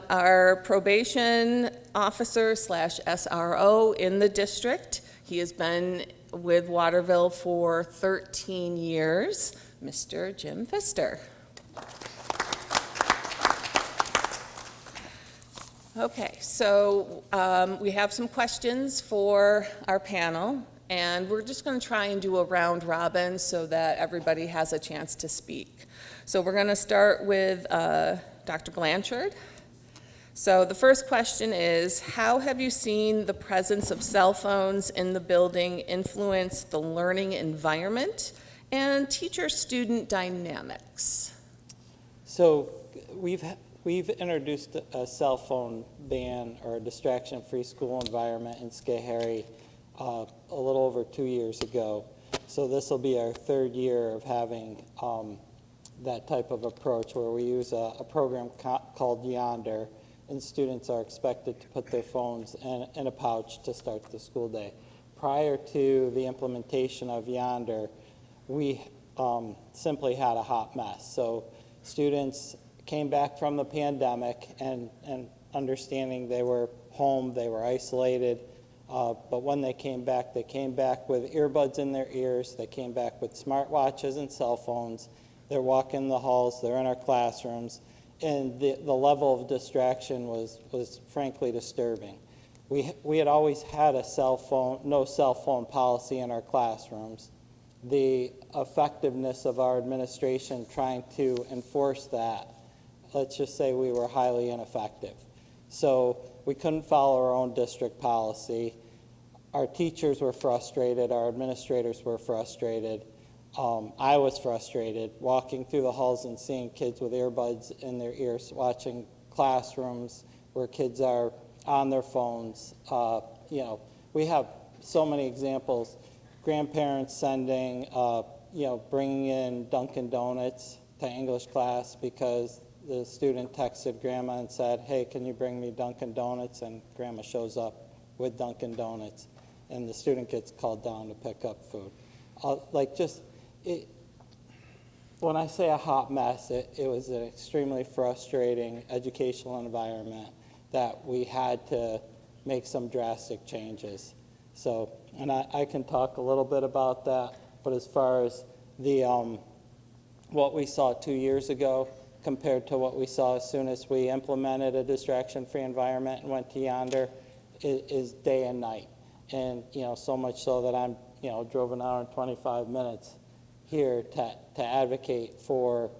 Our probation officer slash SRO in the district. He has been with Waterville for 13 years, Mr. Jim Pfister. Okay, so we have some questions for our panel, and we're just going to try and do a round robin so that everybody has a chance to speak. So we're going to start with Dr. Blanchard. So the first question is, how have you seen the presence of cell phones in the building influence the learning environment and teacher-student dynamics? So we've introduced a cell phone ban or a distraction-free school environment in Schoharie a little over 2 years ago. So this will be our third year of having that type of approach where we use a program called Yonder, and students are expected to put their phones in a pouch to start the school day. Prior to the implementation of Yonder, we simply had a hot mess. So students came back from the pandemic and understanding they were home, they were isolated, but when they came back with earbuds in their ears, they came back with smartwatches and cell phones, they're walking the halls, they're in our classrooms, and the level of distraction was frankly disturbing. We had always had no cell phone policy in our classrooms. The effectiveness of our administration trying to enforce that, let's just say we were highly ineffective. So we couldn't follow our own district policy. Our teachers were frustrated, our administrators were frustrated. I was frustrated walking through the halls and seeing kids with earbuds in their ears, watching classrooms where kids are on their phones. We have so many examples. Grandparents sending, bringing in Dunkin' Donuts to English class because the student texted grandma and said, hey, can you bring me Dunkin' Donuts? And grandma shows up with Dunkin' Donuts, and the student gets called down to pick up food. When I say a hot mess, it was an extremely frustrating educational environment that we had to make some drastic changes. So, and I can talk a little bit about that, but as far as the what we saw 2 years ago compared to what we saw as soon as we implemented a distraction-free environment and went to Yonder is day and night. And so much so that I'm drove an hour and 25 minutes here to advocate for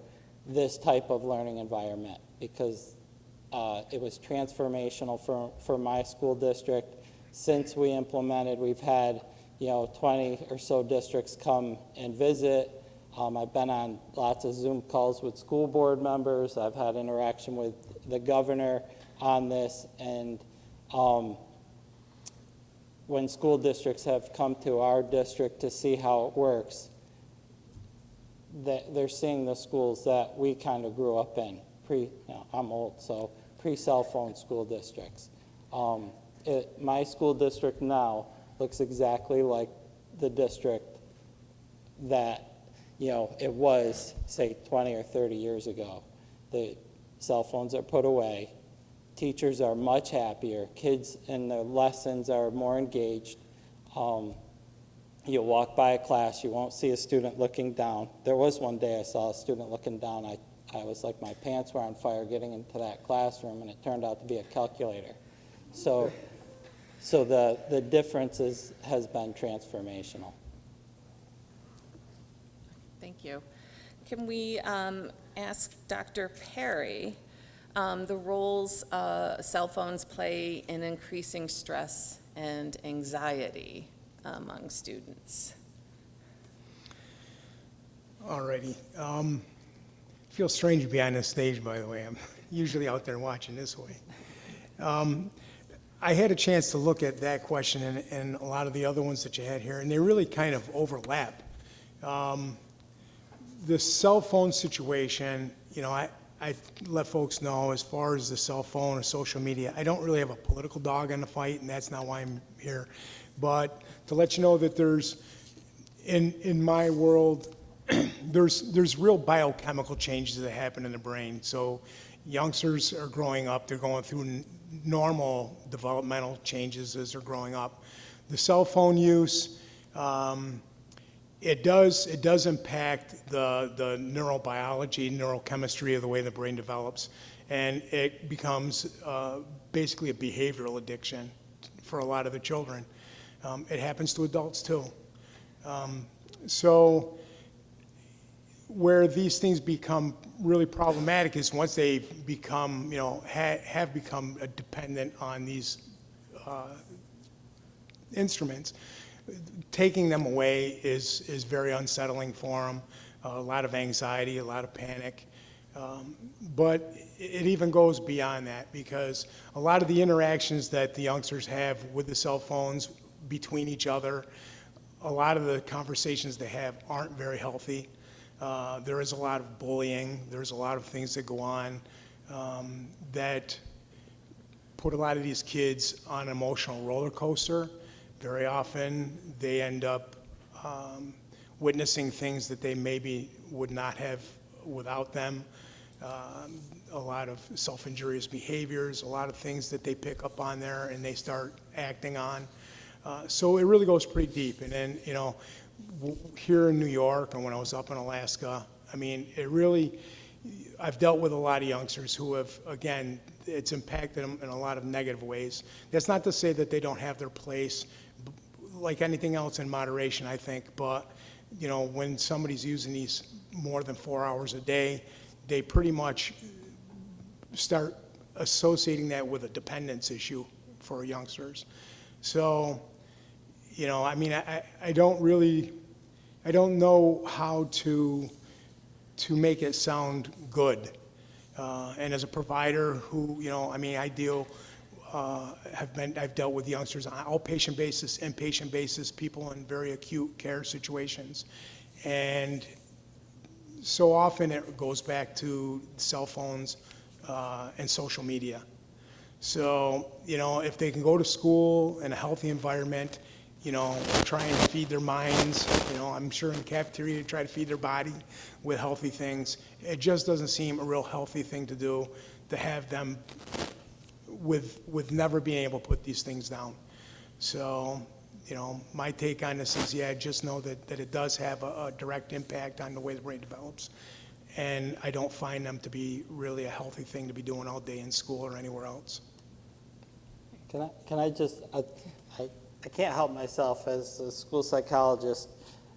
this type of learning environment because it was transformational for my school district. Since we implemented, we've had 20 or so districts come and visit. I've been on lots of Zoom calls with school board members. I've had interaction with the governor on this, and when school districts have come to our district to see how it works, they're seeing the schools that we kind of grew up in. I'm old, so pre-cell phone school districts. My school district now looks exactly like the district that it was, say, 20 or 30 years ago. The cell phones are put away. Teachers are much happier. Kids in their lessons are more engaged. You'll walk by a class, you won't see a student looking down. There was one day I saw a student looking down. I was like, my pants were on fire getting into that classroom, and it turned out to be a calculator. So the difference has been transformational. Thank you. Can we ask Dr. Perry the roles cell phones play in increasing stress and anxiety among students? Alrighty. Feels strange to be on this stage, by the way. I'm usually out there watching this way. I had a chance to look at that question and a lot of the other ones that you had here, and they really kind of overlap. The cell phone situation, I let folks know as far as the cell phone or social media, I don't really have a political dog in the fight, and that's not why I'm here. But to let you know that there's, in my world, there's real biochemical changes that happen in the brain. So Youngsters are growing up, they're going through normal developmental changes as they're growing up. The cell phone use, it does impact the neurobiology, neurochemistry of the way the brain develops, and it becomes basically a behavioral addiction for a lot of the children. It happens to adults too. So where these things become really problematic is once they become, have become dependent on these instruments. Taking them away is very unsettling for them. A lot of anxiety, a lot of panic. But it even goes beyond that, because a lot of the interactions that the youngsters have with the cell phones between each other, a lot of the conversations they have aren't very healthy. There is a lot of bullying. There's a lot of things that go on that put a lot of these kids on an emotional roller coaster. Very often they end up witnessing things that they maybe would not have without them. A lot of self-injurious behaviors, a lot of things that they pick up on there and they start acting on. So it really goes pretty deep. And then, here in New York and when I was up in Alaska, I mean, I've dealt with a lot of youngsters who have, again, it's impacted them in a lot of negative ways. That's not to say that they don't have their place, like anything else in moderation, I think, but, when somebody's using these more than 4 hours a day, they pretty much start associating that with a dependence issue for youngsters. So, I mean, I don't know how to make it sound good. And as a provider who, I've dealt with youngsters on an outpatient basis, inpatient basis, people in very acute care situations. And so often it goes back to cell phones and social media. So, if they can go to school in a healthy environment, try and feed their minds, I'm sure in the cafeteria, try to feed their body with healthy things. It just doesn't seem a real healthy thing to do, to have them with never being able to put these things down. So, my take on this is, just know that it does have a direct impact on the way the brain develops. And I don't find them to be really a healthy thing to be doing all day in school or anywhere else. Can I just, I can't help myself as a school psychologist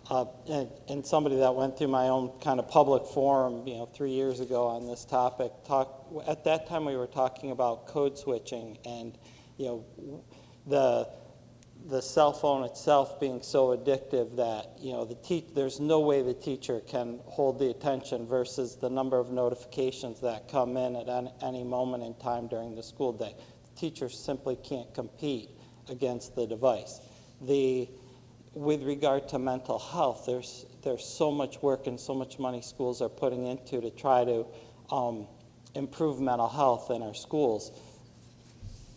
and somebody that went through my own kind of public forum, 3 years ago on this topic. At that time we were talking about code switching and, the cell phone itself being so addictive that, there's no way the teacher can hold the attention versus the number of notifications that come in at any moment in time during the school day. The teachers simply can't compete against the device. With regard to mental health, there's so much work and so much money schools are putting into to try to improve mental health in our schools.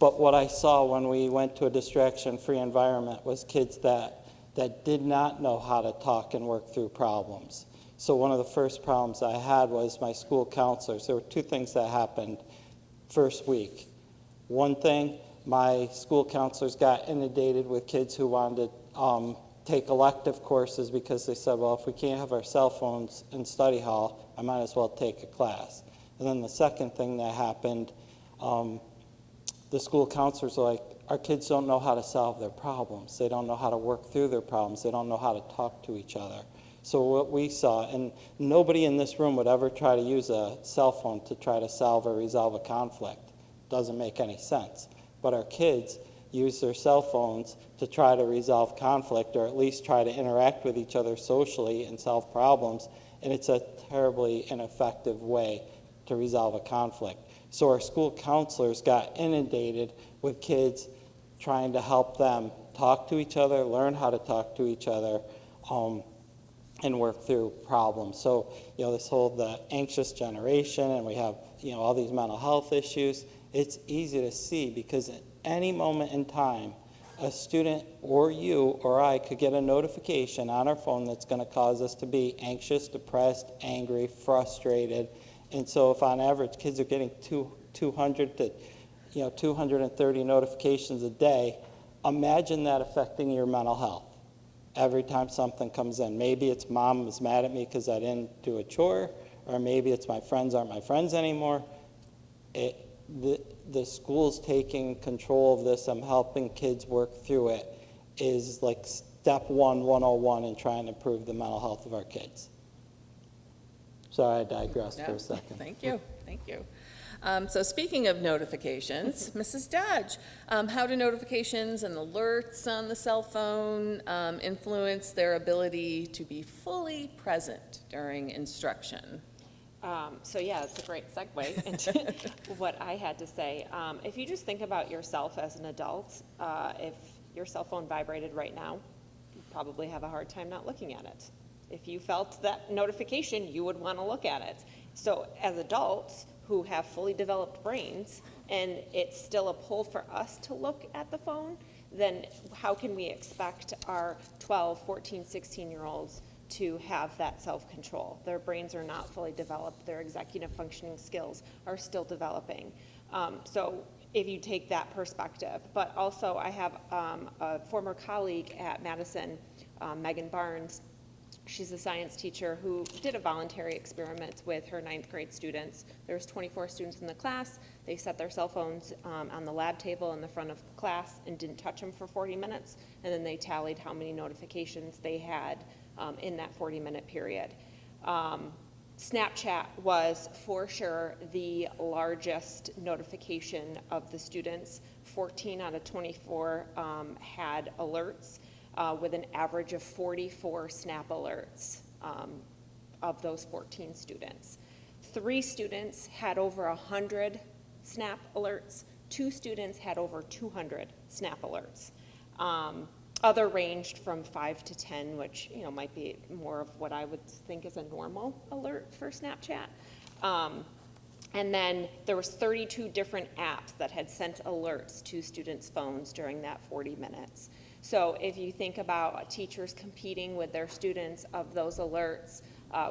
But what I saw when we went to a distraction-free environment was kids that did not know how to talk and work through problems. So one of the first problems I had was my school counselors. There were two things that happened first week. One thing, my school counselors got inundated with kids who wanted to take elective courses because they said, well, if we can't have our cell phones in study hall, I might as well take a class. And then the second thing that happened, the school counselors were like, our kids don't know how to solve their problems. They don't know how to work through their problems. They don't know how to talk to each other. So what we saw, and nobody in this room would ever try to use a cell phone to try to solve or resolve a conflict. Doesn't make any sense. But our kids use their cell phones to try to resolve conflict or at least try to interact with each other socially and solve problems, and it's a terribly ineffective way to resolve a conflict. So our school counselors got inundated with kids trying to help them talk to each other, learn how to talk to each other, and work through problems. So, this whole the anxious generation, and we have, all these mental health issues, it's easy to see because at any moment in time, a student or you or I could get a notification on our phone that's going to cause us to be anxious, depressed, angry, frustrated, And so if on average kids are getting 200 to 230 notifications a day, imagine that affecting your mental health every time something comes in. Maybe it's mom was mad at me because I didn't do a chore, or maybe it's my friends aren't my friends anymore. The school's taking control of this. I'm helping kids work through it is like step 101 in trying to improve the mental health of our kids. Sorry, I digressed for No, a second. Thank you, thank you. So speaking of notifications, Mrs. Dodge, how do notifications and alerts on the cell phone influence their ability to be fully present during instruction? So yeah, it's a great segue into what I had to say. If you just think about yourself as an adult, if your cell phone vibrated right now, you'd probably have a hard time not looking at it. If you felt that notification, you would want to look at it. So as adults who have fully developed brains, and it's still a pull for us to look at the phone, then how can we expect our 12, 14, 16-year-olds to have that self-control? Their brains are not fully developed. Their executive functioning skills are still developing. So if you take that perspective, but also I have a former colleague at Madison, Megan Barnes. She's a science teacher who did a voluntary experiment with her 9th grade students. There was 24 students in the class. They set their cell phones on the lab table in the front of the class and didn't touch them for 40 minutes. And then they tallied how many notifications they had in that 40-minute period. Snapchat was for sure the largest notification of the students. 14 out of 24 had alerts. With an average of 44 SNAP alerts of those 14 students. 3 students had over 100 SNAP alerts. 2 students had over 200 SNAP alerts. Other ranged from 5 to 10, which might be more of what I would think is a normal alert for Snapchat. And then there was 32 different apps that had sent alerts to students' phones during that 40 minutes. So if you think about teachers competing with their students of those alerts,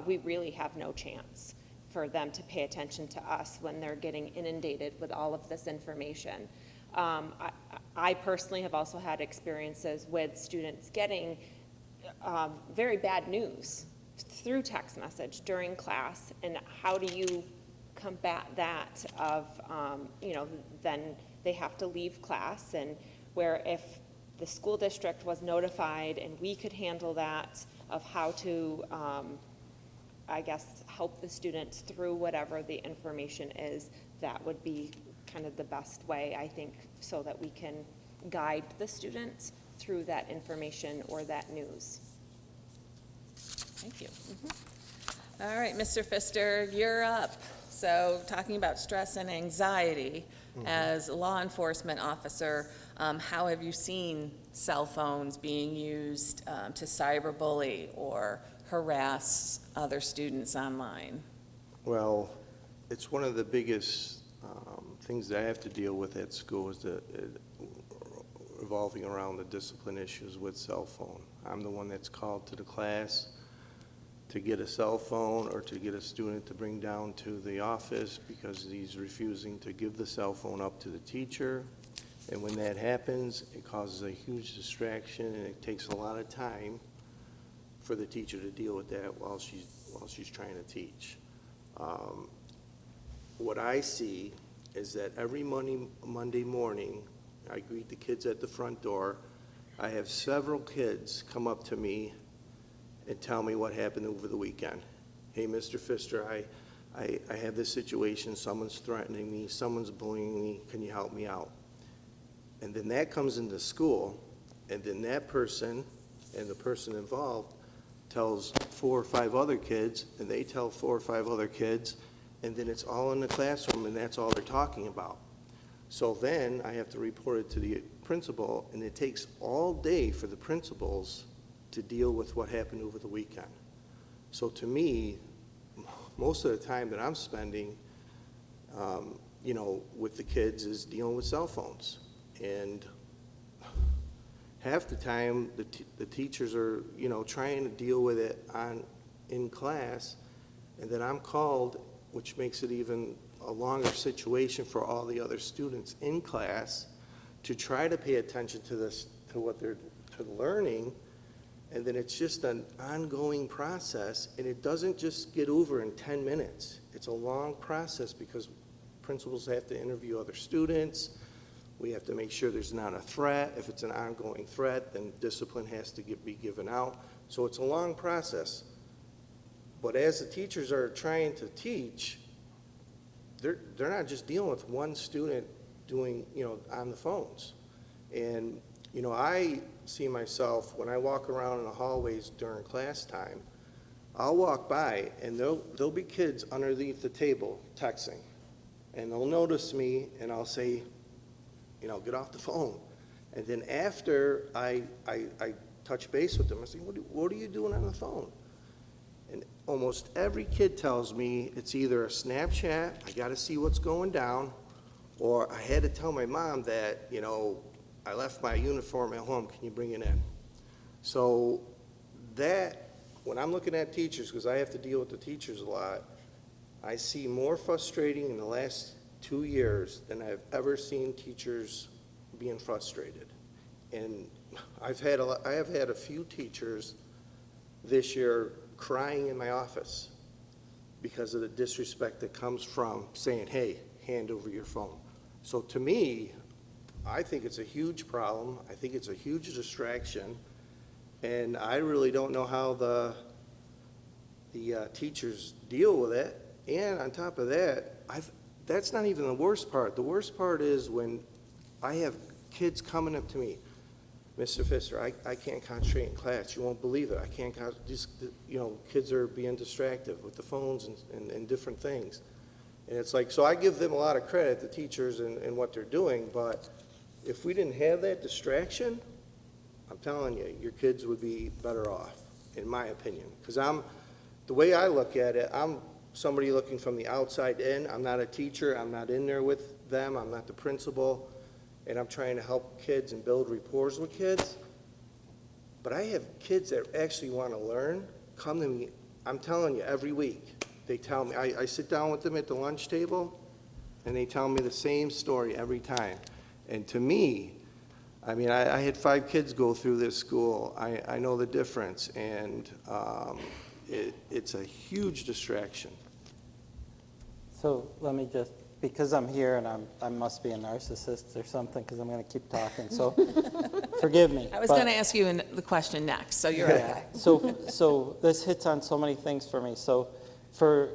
we really have no chance for them to pay attention to us when they're getting inundated with all of this information. I personally have also had experiences with students getting very bad news through text message during class, and how do you combat that of, then they have to leave class, and where if the school district was notified and we could handle that of how to, help the students through whatever the information is, that would be kind of the best way, I think, so that we can guide the students through that information or that news. Thank you. All right, Mr. Pfister, you're up. So talking about stress and anxiety, as a law enforcement officer, how have you seen cell phones being used to cyberbully or harass other students online? Well, it's one of the biggest things that I have to deal with at school is revolving around the discipline issues with cell phone. I'm the one that's called to the class to get a cell phone or to get a student to bring down to the office because he's refusing to give the cell phone up to the teacher. And when that happens, it causes a huge distraction, and it takes a lot of time for the teacher to deal with that while she's trying to teach. What I see is that every Monday morning, I greet the kids at the front door. I have several kids come up to me and tell me what happened over the weekend. Hey, Mr. Pfister, I have this situation, someone's threatening me, someone's bullying me, can you help me out? And then that comes into school, and then that person and the person involved tells 4 or 5 other kids, and they tell 4 or 5 other kids, and then it's all in the classroom, and that's all they're talking about. So then I have to report it to the principal, and it takes all day for the principals to deal with what happened over the weekend. So to me, most of the time that I'm spending, with the kids is dealing with cell phones. And half the time, the teachers are, trying to deal with it in class, and then I'm called which makes it even a longer situation for all the other students in class to try to pay attention to this, to what they're learning. And then it's just an ongoing process, and it doesn't just get over in 10 minutes. It's a long process because principals have to interview other students. We have to make sure there's not a threat. If it's an ongoing threat, then discipline has to be given out. So it's a long process. But as the teachers are trying to teach, they're not just dealing with one student doing, on the phones. And, I see myself, when I walk around in the hallways during class time, I'll walk by and there'll be kids underneath the table texting. And they'll notice me and I'll say, get off the phone. And then after I touch base with them, I say, what are you doing on the phone? And almost every kid tells me it's either a Snapchat, I got to see what's going down, or I had to tell my mom that, I left my uniform at home, can you bring it in? So that, when I'm looking at teachers, because I have to deal with the teachers a lot, I see more frustrating in the last 2 years than I've ever seen teachers being frustrated. And I have had a few teachers this year crying in my office because of the disrespect that comes from saying, hey, hand over your phone. So to me, I think it's a huge problem. I think it's a huge distraction. And I really don't know how the teachers deal with it. And on top of that, that's not even the worst part. The worst part is when I have kids coming up to me, Mr. Pfister, I can't concentrate in class. You won't believe it. I can't, kids are being distracted with the phones and different things. And it's like, so I give them a lot of credit, the teachers, and what they're doing, but if we didn't have that distraction, I'm telling you, your kids would be better off, in my opinion. Because the way I look at it, I'm somebody looking from the outside in. I'm not a teacher. I'm not in there with them. I'm not the principal. And I'm trying to help kids and build rapport with kids. But I have kids that actually want to learn come to me, I'm telling you, every week. They tell me, I sit down with them at the lunch table, and they tell me the same story every time. And to me, I mean, I had 5 kids go through this school. I know the difference, and it's a huge distraction. So let me just, because I'm here and I must be a narcissist or something, because I'm going to keep talking, so forgive me. I was but- going to ask you the question next, so you're okay. So this hits on so many things for me. So for,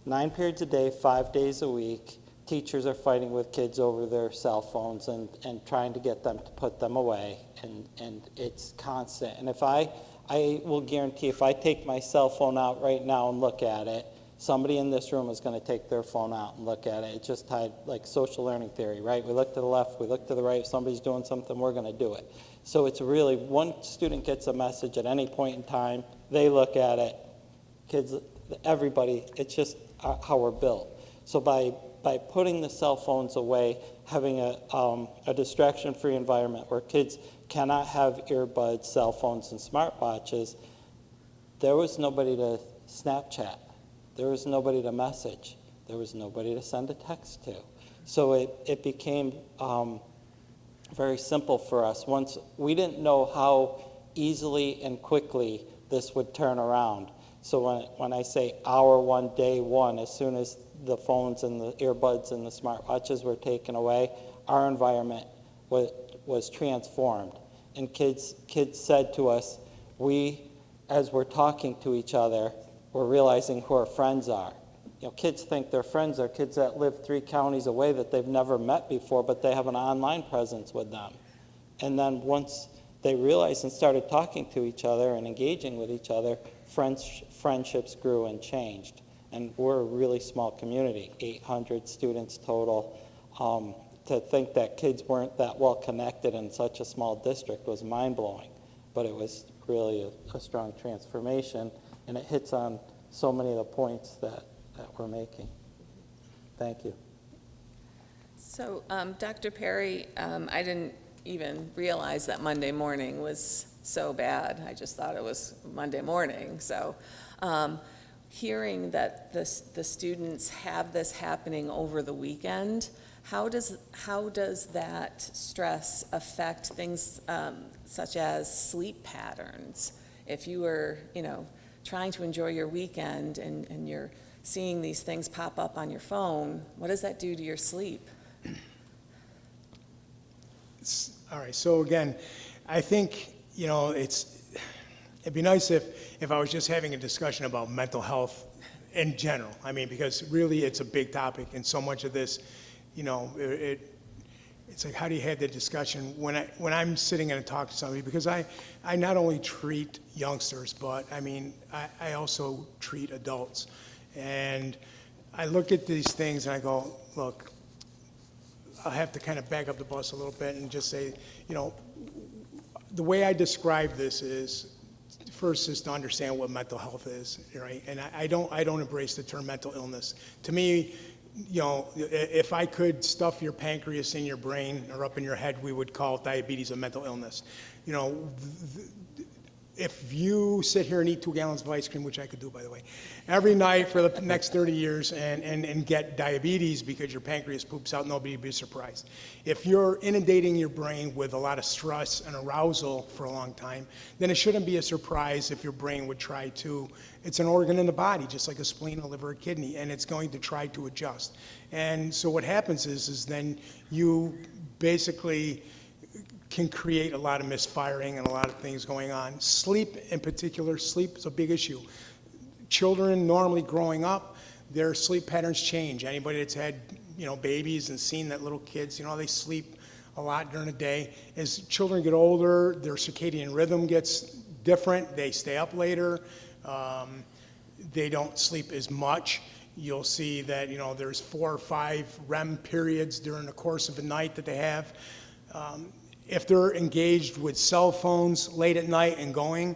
9 periods a day, 5 days a week, teachers are fighting with kids over their cell phones and trying to get them to put them away, and it's constant. And if I will guarantee if I take my cell phone out right now and look at it, somebody in this room is going to take their phone out and look at it. It's just tied like social learning theory, right? We look to the left, we look to the right. If somebody's doing something, we're going to do it. So it's really, one student gets a message at any point in time, they look at it, kids, everybody, it's just how we're built. So by putting the cell phones away, having a distraction-free environment where kids cannot have earbuds, cell phones, and smartwatches, there was nobody to Snapchat. There was nobody to message. There was nobody to send a text to. So it became very simple for us. Once we didn't know how easily and quickly this would turn around. So when I say hour one, day one, as soon as the phones and the earbuds and the smartwatches were taken away, our environment was transformed. And kids said to us, as we're talking to each other, we're realizing who our friends are. Kids think their friends are kids that live 3 counties away that they've never met before, but they have an online presence with them. And then once they realized and started talking to each other and engaging with each other, friendships grew and changed. And we're a really small community, 800 students total. To think that kids weren't that well connected in such a small district was mind-blowing. But it was really a strong transformation, and it hits on so many of the points that we're making. Thank you. So, Dr. Perry, I didn't even realize that Monday morning was so bad. I just thought it was Monday morning. So, hearing that the students have this happening over the weekend, how does that stress affect things such as sleep patterns? If you were, trying to enjoy your weekend and you're seeing these things pop up on your phone, what does that do to your sleep? All right, so again, I think, it'd be nice if I was just having a discussion about mental health in general. I mean, because really it's a big topic, and so much of this, it's like, how do you have the discussion when I'm sitting and talking to somebody? Because I not only treat youngsters, but I also treat adults. And I look at these things and I go, look, I'll have to kind of back up the bus a little bit and just say, the way I describe this is, first is to understand what mental health is, right? And I don't embrace the term mental illness. To me, if I could stuff your pancreas in your brain or up in your head, we would call diabetes a mental illness. If you sit here and eat 2 gallons of ice cream, which I could do, by the way, every night for the next 30 years and get diabetes because your pancreas poops out, nobody would be surprised. If you're inundating your brain with a lot of stress and arousal for a long time, then it shouldn't be a surprise if your brain would try to, it's an organ in the body, just like a spleen, a liver, a kidney, and it's going to try to adjust. And so what happens is then you basically can create a lot of misfiring and a lot of things going on. Sleep in particular, sleep is a big issue. Children normally growing up, their sleep patterns change. Anybody that's had, babies and seen that little kids, they sleep a lot during the day. As children get older, their circadian rhythm gets different. They stay up later. They don't sleep as much. You'll see that, there's 4 or 5 REM periods during the course of the night that they have. If they're engaged with cell phones late at night and going,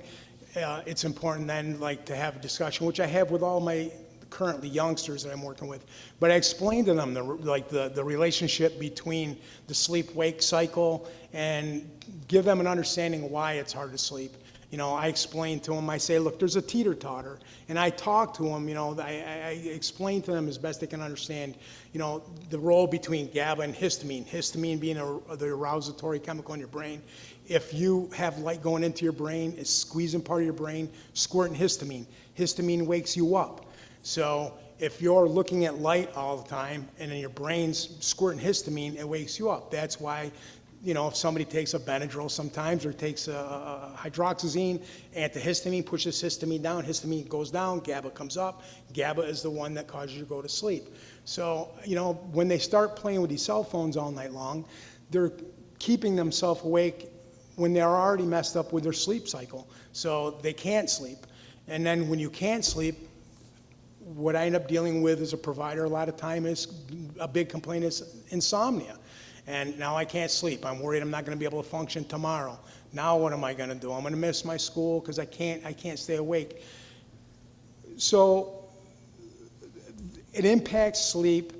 it's important then to have a discussion, which I have with all my currently youngsters that I'm working with. But I explain to them the relationship between the sleep-wake cycle and give them an understanding of why it's hard to sleep. I explain to them, I say, look, there's a teeter-totter. And I talk to them, I explain to them as best they can understand, the role between GABA and histamine. Histamine being the arousatory chemical in your brain. If you have light going into your brain, it's squeezing part of your brain, squirting histamine. Histamine wakes you up. So if you're looking at light all the time and then your brain's squirting histamine, it wakes you up. That's why if somebody takes a Benadryl sometimes or takes a hydroxyzine, antihistamine pushes histamine down, histamine goes down, GABA comes up. GABA is the one that causes you to go to sleep. So, when they start playing with these cell phones all night long, they're keeping themselves awake when they're already messed up with their sleep cycle. So they can't sleep. And then when you can't sleep, what I end up dealing with as a provider a lot of time is a big complaint is insomnia. And now I can't sleep. I'm worried I'm not going to be able to function tomorrow. Now what am I going to do? I'm going to miss my school because I can't stay awake. So it impacts sleep.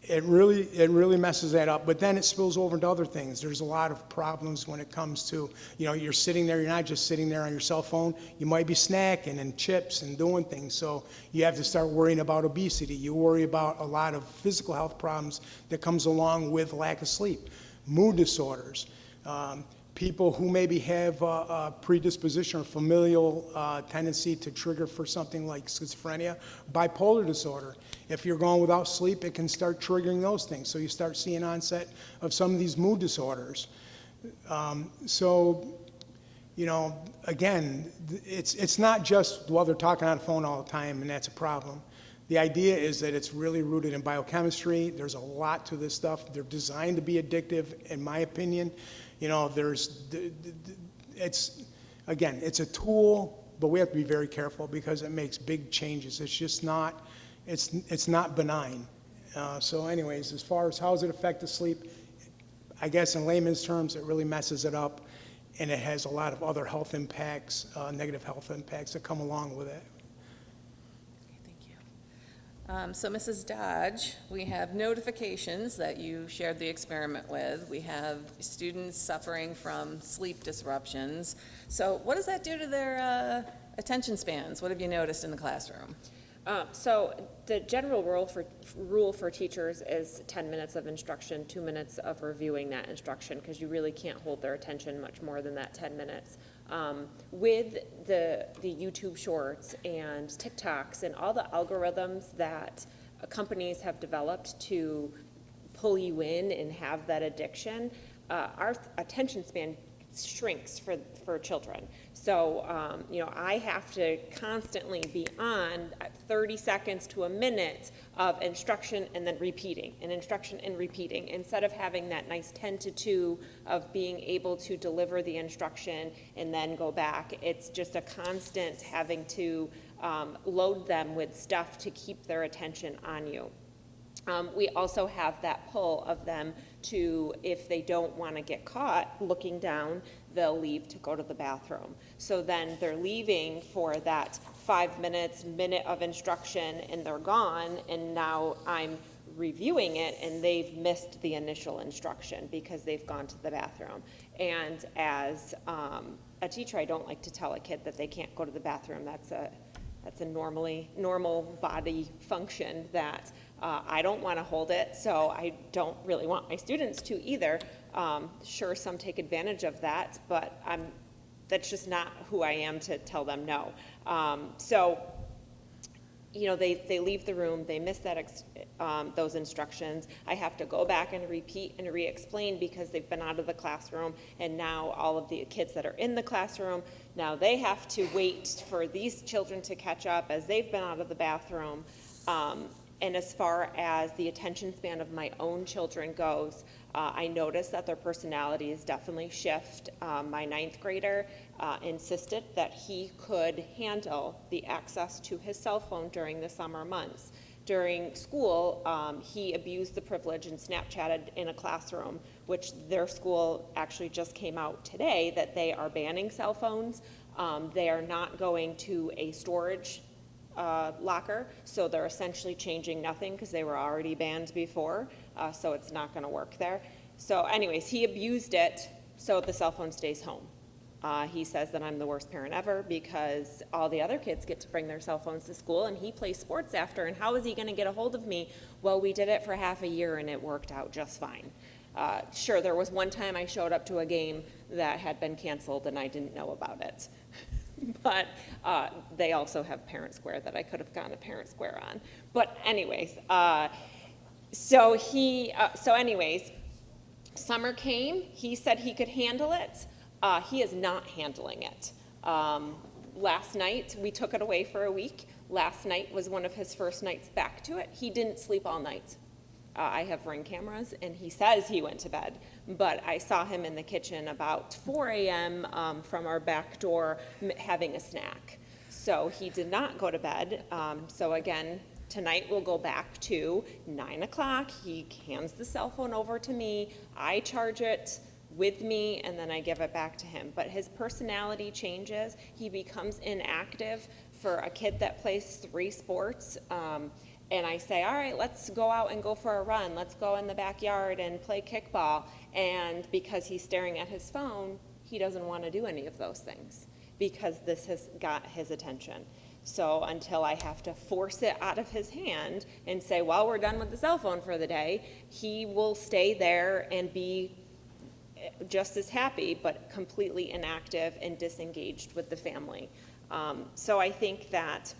It really messes that up. But then it spills over into other things. There's a lot of problems when it comes to, you're sitting there. You're not just sitting there on your cell phone. You might be snacking and chips and doing things. So you have to start worrying about obesity. You worry about a lot of physical health problems that comes along with lack of sleep. Mood disorders. People who maybe have a predisposition or familial tendency to trigger for something like schizophrenia, bipolar disorder. If you're going without sleep, it can start triggering those things. So you start seeing onset of some of these mood disorders. Again, it's not just, they're talking on the phone all the time, and that's a problem. The idea is that it's really rooted in biochemistry. There's a lot to this stuff. They're designed to be addictive, in my opinion. It's a tool, but we have to be very careful because it makes big changes. It's just not, it's not benign. So anyways, as far as how does it affect the sleep, I guess in layman's terms, it really messes it up, and it has a lot of other health impacts, negative health impacts that come along with it. So Mrs. Dodge, we have notifications that you shared the experiment with. We have students suffering from sleep disruptions. So what does that do to their attention spans, what have you noticed in the classroom? So the general rule for teachers is 10 minutes of instruction, 2 minutes of reviewing that instruction, because you really can't hold their attention much more than that 10 minutes. With the YouTube Shorts and TikToks and all the algorithms that companies have developed to pull you in and have that addiction, our attention span shrinks for children. So, I have to constantly be on 30 seconds to a minute of instruction and then repeating, and instruction and repeating, instead of having that nice 10 to 2 of being able to deliver the instruction and then go back. It's just a constant having to load them with stuff to keep their attention on you. We also have that pull of them to, if they don't want to get caught looking down, they'll leave to go to the bathroom. So then they're leaving for that 5 minutes, minute of instruction, and they're gone, and now I'm reviewing it, and they've missed the initial instruction because they've gone to the bathroom. And as a teacher, I don't like to tell a kid that they can't go to the bathroom. That's a normal body function that I don't want to hold it, so I don't really want my students to either. Sure, some take advantage of that, but that's just not who I am to tell them no. They leave the room, they miss those instructions. I have to go back and repeat and re-explain because they've been out of the classroom, and now all of the kids that are in the classroom, now they have to wait for these children to catch up as they've been out of the bathroom. And as far as the attention span of my own children goes, I noticed that their personalities definitely shift. My 9th grader insisted that he could handle the access to his cell phone during the summer months. During school, he abused the privilege and Snapchatted in a classroom, which their school actually just came out today that they are banning cell phones. They are not going to a storage locker, so they're essentially changing nothing because they were already banned before, so it's not going to work there. So anyways, he abused it, so the cell phone stays home. He says that I'm the worst parent ever because all the other kids get to bring their cell phones to school, and he plays sports after, and how is he going to get a hold of me? Well, we did it for half a year, and it worked out just fine. Sure, there was one time I showed up to a game that had been canceled, and I didn't know about it. But they also have Parent Square that I could have gone to Parent Square on. But anyways, so anyways, summer came. He said he could handle it. He is not handling it. Last night, we took it away for a week. Last night was one of his first nights back to it. He didn't sleep all night. I have Ring cameras, and he says he went to bed, but I saw him in the kitchen about 4 a.m. From our back door having a snack. So he did not go to bed. So again, tonight we'll go back to 9 o'clock. He hands the cell phone over to me. I charge it with me, and then I give it back to him. But his personality changes. He becomes inactive. For a kid that plays 3 sports, and I say, all right, let's go out and go for a run. Let's go in the backyard and play kickball. And because he's staring at his phone, he doesn't want to do any of those things because this has got his attention. So until I have to force it out of his hand and say, well, we're done with the cell phone for the day, he will stay there and be just as happy, but completely inactive and disengaged with the family. So I think that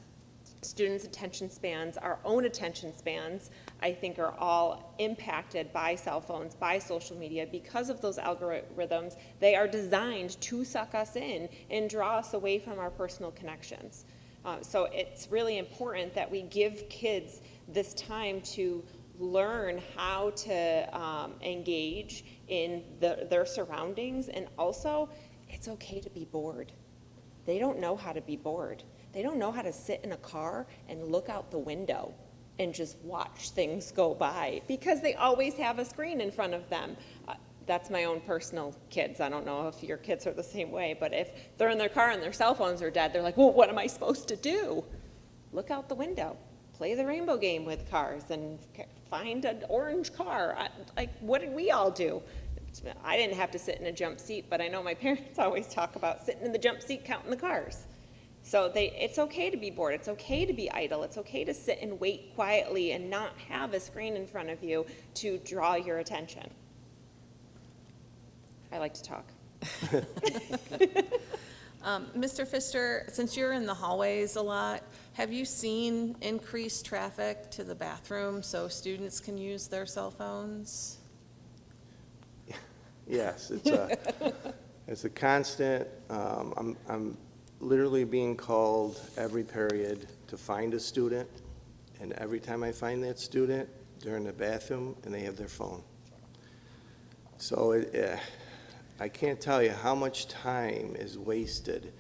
students' attention spans, our own attention spans, I think are all impacted by cell phones, by social media, because of those algorithms. They are designed to suck us in and draw us away from our personal connections. So it's really important that we give kids this time to learn how to engage in their surroundings, and also it's okay to be bored. They don't know how to be bored. They don't know how to sit in a car and look out the window and just watch things go by because they always have a screen in front of them. That's my own personal kids. I don't know if your kids are the same way, but if they're in their car and their cell phones are dead, they're like, well, what am I supposed to do? Look out the window. Play the rainbow game with cars and find an orange car. What did we all do? I didn't have to sit in a jump seat, but I know my parents always talk about sitting in the jump seat counting the cars. So it's okay to be bored, it's okay to be idle, it's okay to sit and wait quietly and not have a screen in front of you to draw your attention. I like to talk. Mr. Pfister, since you're in the hallways a lot, have you seen increased traffic to the bathroom so students can use their cell phones? Yes, it's a constant. I'm literally being called every period to find a student, and every time I find that student, they're in the bathroom and they have their phone. So I can't tell you how much time is wasted.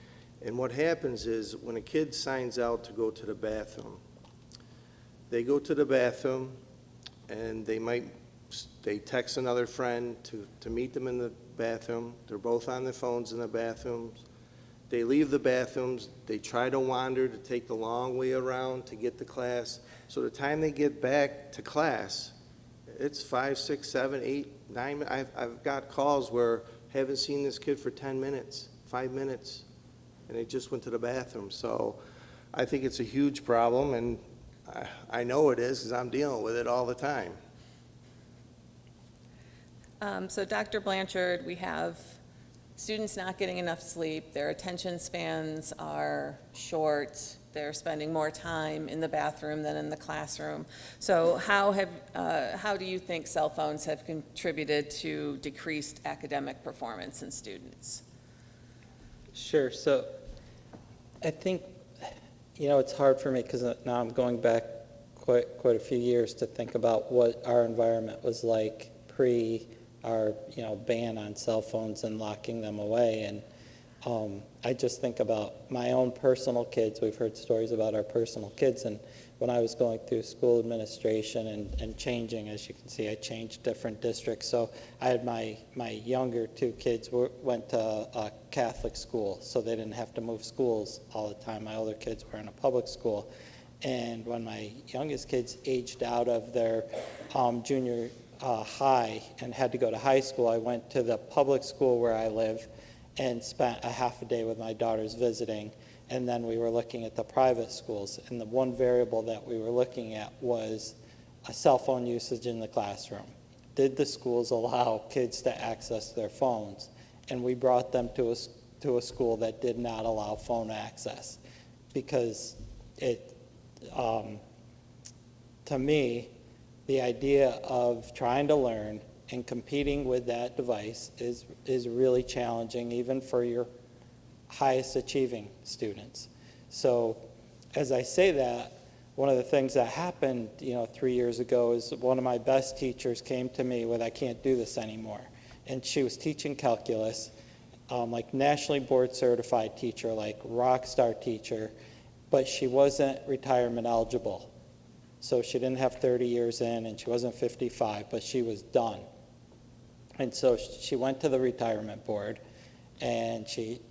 And what happens is when a kid signs out to go to the bathroom, they go to the bathroom and they text another friend to meet them in the bathroom. They're both on their phones in the bathrooms. They leave the bathrooms. They try to wander to take the long way around to get to class. So the time they get back to class, it's 5, 6, 7, 8, 9. I've got calls where I haven't seen this kid for 10 minutes, 5 minutes, and they just went to the bathroom. So I think it's a huge problem, and I know it is because I'm dealing with it all the time. So Dr. Blanchard, we have students not getting enough sleep, their attention spans are short, they're spending more time in the bathroom than in the classroom. So how do you think cell phones have contributed to decreased academic performance in students? Sure. So I think, it's hard for me because now I'm going back quite a few years to think about what our environment was like pre our ban on cell phones and locking them away. And I just think about my own personal kids. We've heard stories about our personal kids, and when I was going through school administration and changing, as you can see, I changed different districts. So I had my younger two kids went to a Catholic school, so they didn't have to move schools all the time. My older kids were in a public school. And when my youngest kids aged out of their junior high and had to go to high school, I went to the public school where I live and spent a half a day with my daughters visiting. And then we were looking at the private schools. And the one variable that we were looking at was a cell phone usage in the classroom. Did the schools allow kids to access their phones? And we brought them to a school that did not allow phone access, because to me, the idea of trying to learn and competing with that device is really challenging, even for your highest achieving students. So as I say that, one of the things that happened 3 years ago is one of my best teachers came to me with, I can't do this anymore. And she was teaching calculus, like nationally board certified teacher, like rock star teacher, but she wasn't retirement eligible. So she didn't have 30 years in, and she wasn't 55, but she was done. And so she went to the retirement board, and she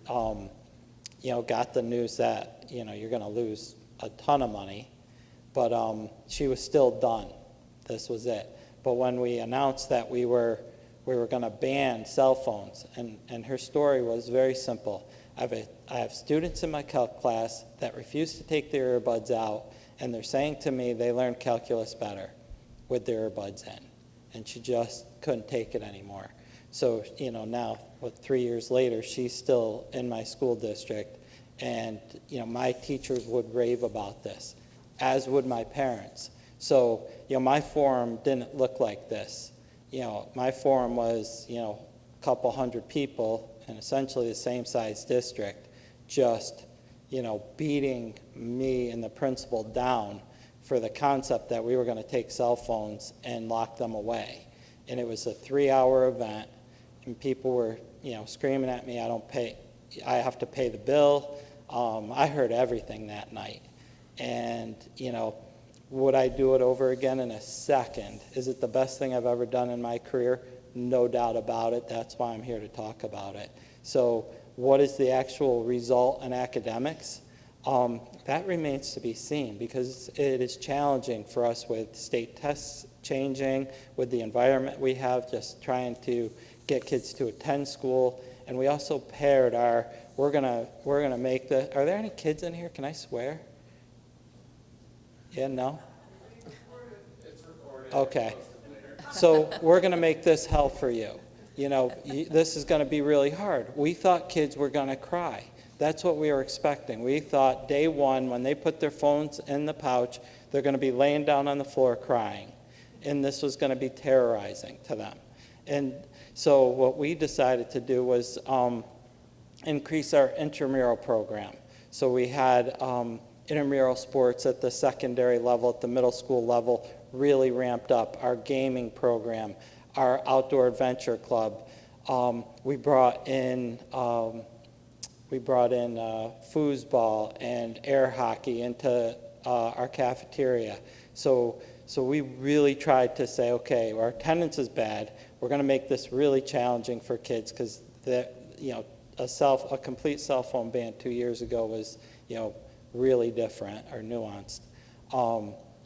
got the news that, you're going to lose a ton of money, but she was still done. This was it. But when we announced that we were going to ban cell phones, and her story was very simple. I have students in my calc class that refuse to take their earbuds out, and they're saying to me they learn calculus better with their earbuds in. And she just couldn't take it anymore. So, now, 3 years later, she's still in my school district, and, my teachers would rave about this, as would my parents. So, my forum didn't look like this. My forum was, a couple hundred people in essentially the same size district, just, beating me and the principal down for the concept that we were going to take cell phones and lock them away. And it was a 3-hour event, and people were, screaming at me, I have to pay the bill. I heard everything that night. And, would I do it over again in a second? Is it the best thing I've ever done in my career? No doubt about it. That's why I'm here to talk about it. So what is the actual result in academics? That remains to be seen, because it is challenging for us with state tests changing, with the environment we have, just trying to get kids to attend school. And we also paired our we're gonna make are there any kids in here? Can I swear? Yeah, no? It's recorded. Okay. So we're gonna make this hell for you. You know, this is gonna be really hard. We thought kids were gonna cry. That's what we were expecting. We thought day one, when they put their phones in the pouch, they're gonna be laying down on the floor crying. And this was gonna be terrorizing to them. And so what we decided to do was increase our intramural program. So we had intramural sports at the secondary level, at the middle school level, really ramped up. Our gaming program, our outdoor adventure club. We brought in foosball and air hockey into our cafeteria. So we really tried to say, okay, our attendance is bad. We're going to make this really challenging for kids because a complete cell phone ban 2 years ago was, really different or nuanced.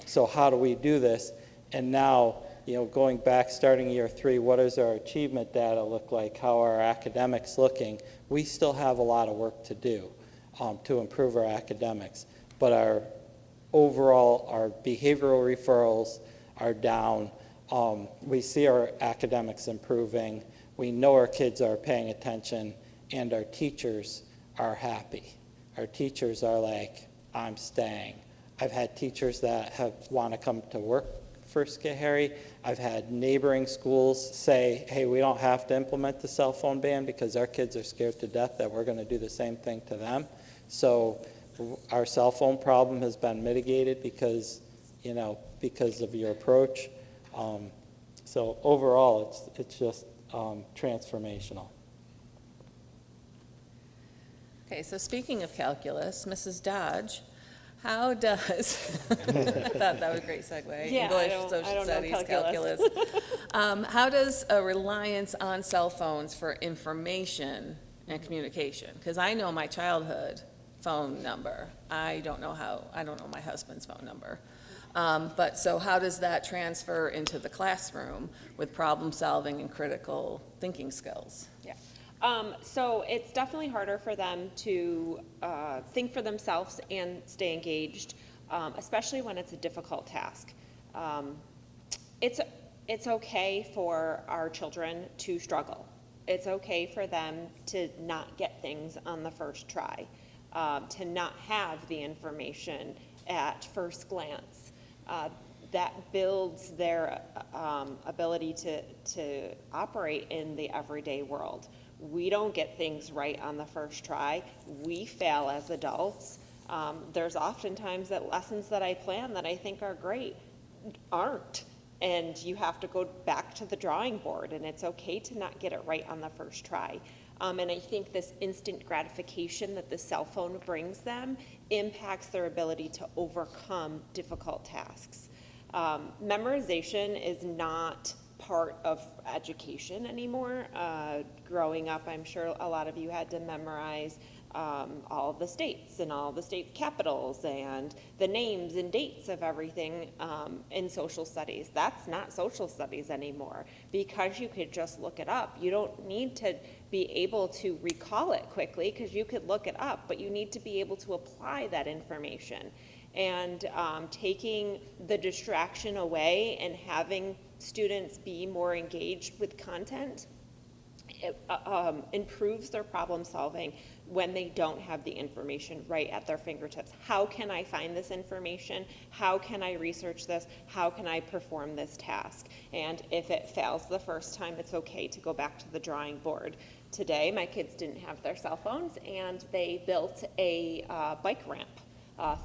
So how do we do this? And now, going back, starting year 3, what does our achievement data look like? How are our academics looking? We still have a lot of work to do to improve our academics. But our behavioral referrals are down. We see our academics improving. We know our kids are paying attention, and our teachers are happy. Our teachers are like, I'm staying. I've had teachers that want to come to work for Schoharie. I've had neighboring schools say, hey, we don't have to implement the cell phone ban because our kids are scared to death that we're going to do the same thing to them. So our cell phone problem has been mitigated because of your approach. So overall, it's just transformational. Okay, so speaking of calculus, Mrs. Dodge, how does, I thought that was a great segue. Yeah, English, I don't social know studies, calculus. How does a reliance on cell phones for information and communication? Because I know my childhood phone number. I don't know my husband's phone number. But so how does that transfer into the classroom with problem solving and critical thinking skills? Yeah. So it's definitely harder for them to think for themselves and stay engaged, especially when it's a difficult task. It's okay for our children to struggle. It's okay for them to not get things on the first try, to not have the information at first glance. That builds their ability to operate in the everyday world. We don't get things right on the first try. We fail as adults. There's oftentimes that lessons that I plan that I think are great aren't. And you have to go back to the drawing board, and it's okay to not get it right on the first try. And I think this instant gratification that the cell phone brings them impacts their ability to overcome difficult tasks. Memorization is not part of education anymore. Growing up, I'm sure a lot of you had to memorize all of the states and all the state capitals and the names and dates of everything in social studies. That's not social studies anymore because you could just look it up. You don't need to be able to recall it quickly because you could look it up, but you need to be able to apply that information. And taking the distraction away and having students be more engaged with content, it improves their problem solving when they don't have the information right at their fingertips. How can I find this information? How can I research this? How can I perform this task? And if it fails the first time, it's okay to go back to the drawing board. Today, my kids didn't have their cell phones, and they built a bike ramp,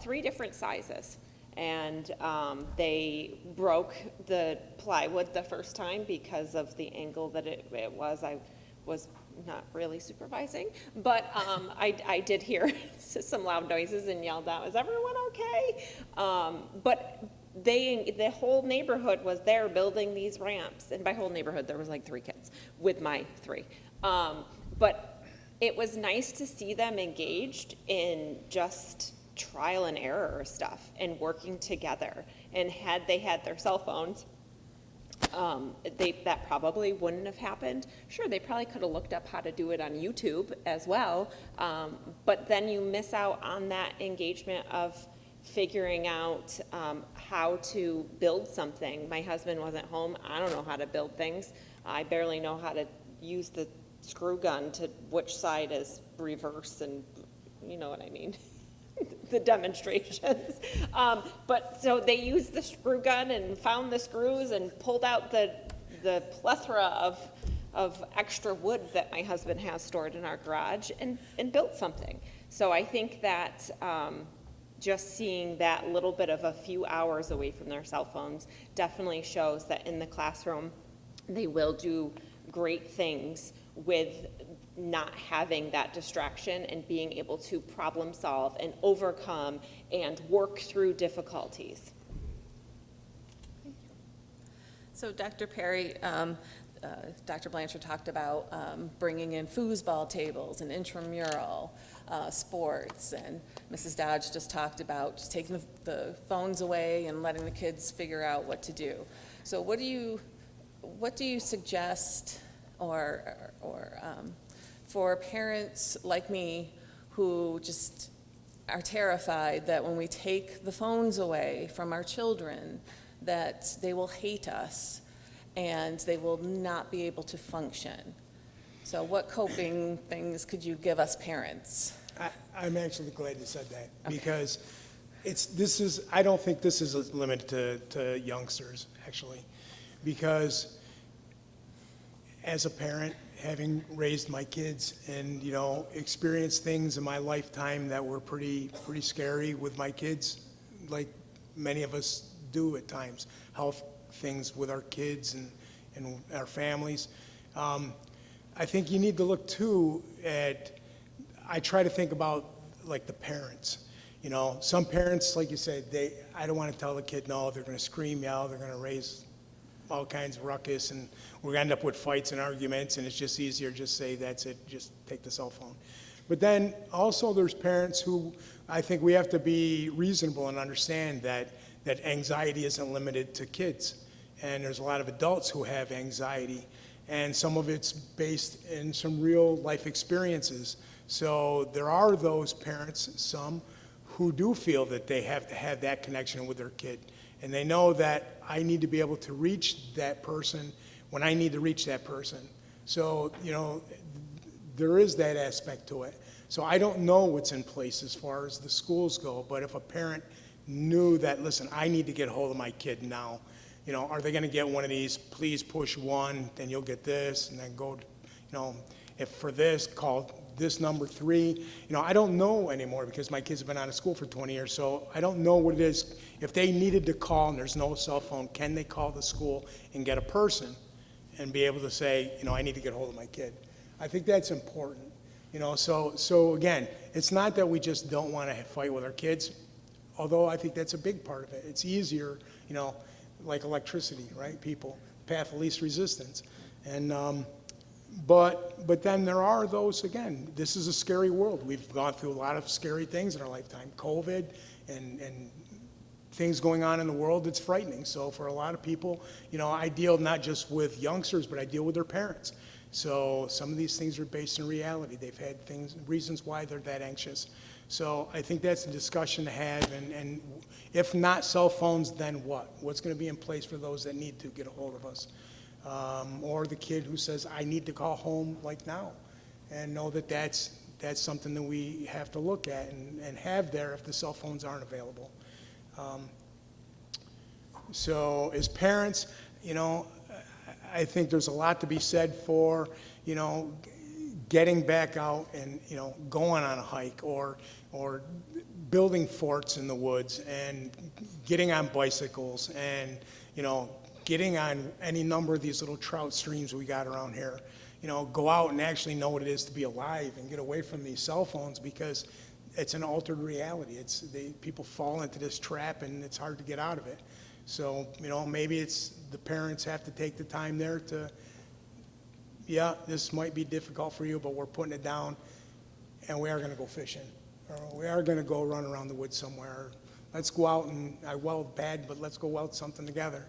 3 different sizes. And they broke the plywood the first time because of the angle that it was. I was not really supervising, but I did hear some loud noises and yelled out, "Is everyone okay?" But the whole neighborhood was there building these ramps, and by whole neighborhood there was like 3 kids with my 3. But it was nice to see them engaged in just trial and error stuff and working together. And had they had their cell phones, that probably wouldn't have happened. Sure, they probably could have looked up how to do it on YouTube as well, but then you miss out on that engagement of figuring out how to build something. My husband wasn't home. I don't know how to build things. I barely know how to use the screw gun to which side is reverse, and you know what I mean. The demonstrations. But so they used the screw gun and found the screws and pulled out the plethora of extra wood that my husband has stored in our garage and built something. So I think that just seeing that little bit of a few hours away from their cell phones definitely shows that in the classroom they will do great things with not having that distraction and being able to problem solve and overcome and work through difficulties. So Dr. Perry, Dr. Blanchard talked about bringing in foosball tables and intramural sports, and Mrs. Dodge just talked about just taking the phones away and letting the kids figure out what to do. So what do you suggest, or for parents like me who just are terrified that when we take the phones away from our children, that they will hate us and they will not be able to function? So what coping things could you give us parents? I'm actually glad you said that, because I don't think this is limited to youngsters, actually, because as a parent, having raised my kids and, experienced things in my lifetime that were pretty scary with my kids, like many of us do at times, health things with our kids and our families. I think you need to look too I try to think about like the parents. Some parents, like you said, I don't want to tell the kid no, they're going to scream, yell, they're going to raise all kinds of ruckus, and we're going to end up with fights and arguments, and it's just easier to just say, that's it, just take the cell phone. But then also there's parents who I think we have to be reasonable and understand that anxiety isn't limited to kids. And there's a lot of adults who have anxiety, and some of it's based in some real life experiences. So there are those parents, some, who do feel that they have to have that connection with their kid. And they know that I need to be able to reach that person when I need to reach that person. So, there is that aspect to it. So I don't know what's in place as far as the schools go, but if a parent knew that, listen, I need to get a hold of my kid now, are they going to get one of these, please push 1, then you'll get this, and then go, if for this, call this number 3. I don't know anymore because my kids have been out of school for 20 years, so I don't know what it is. If they needed to call and there's no cell phone, can they call the school and get a person and be able to say, I need to get a hold of my kid? I think that's important. So again, it's not that we just don't want to fight with our kids, although I think that's a big part of it. It's easier, like electricity, right? People, path of least resistance. And but then there are those, again, this is a scary world. We've gone through a lot of scary things in our lifetime, COVID and things going on in the world. It's frightening. So for a lot of people, I deal not just with youngsters, but I deal with their parents. So some of these things are based in reality. They've had reasons why they're that anxious. So I think that's a discussion to have, and if not cell phones, then what? What's going to be in place for those that need to get a hold of us? Or the kid who says, I need to call home like now, and know that that's something that we have to look at and have there if the cell phones aren't available. So as parents, I think there's a lot to be said for, getting back out and, going on a hike or building forts in the woods and getting on bicycles and, getting on any number of these little trout streams we got around here. Go out and actually know what it is to be alive and get away from these cell phones, because it's an altered reality. People fall into this trap and it's hard to get out of it. So, maybe it's the parents have to take the time there to, yeah, this might be difficult for you, but we're putting it down and we are going to go fishing. Or we are going to go run around the woods somewhere. Let's go out and I weld bad, but let's go weld something together.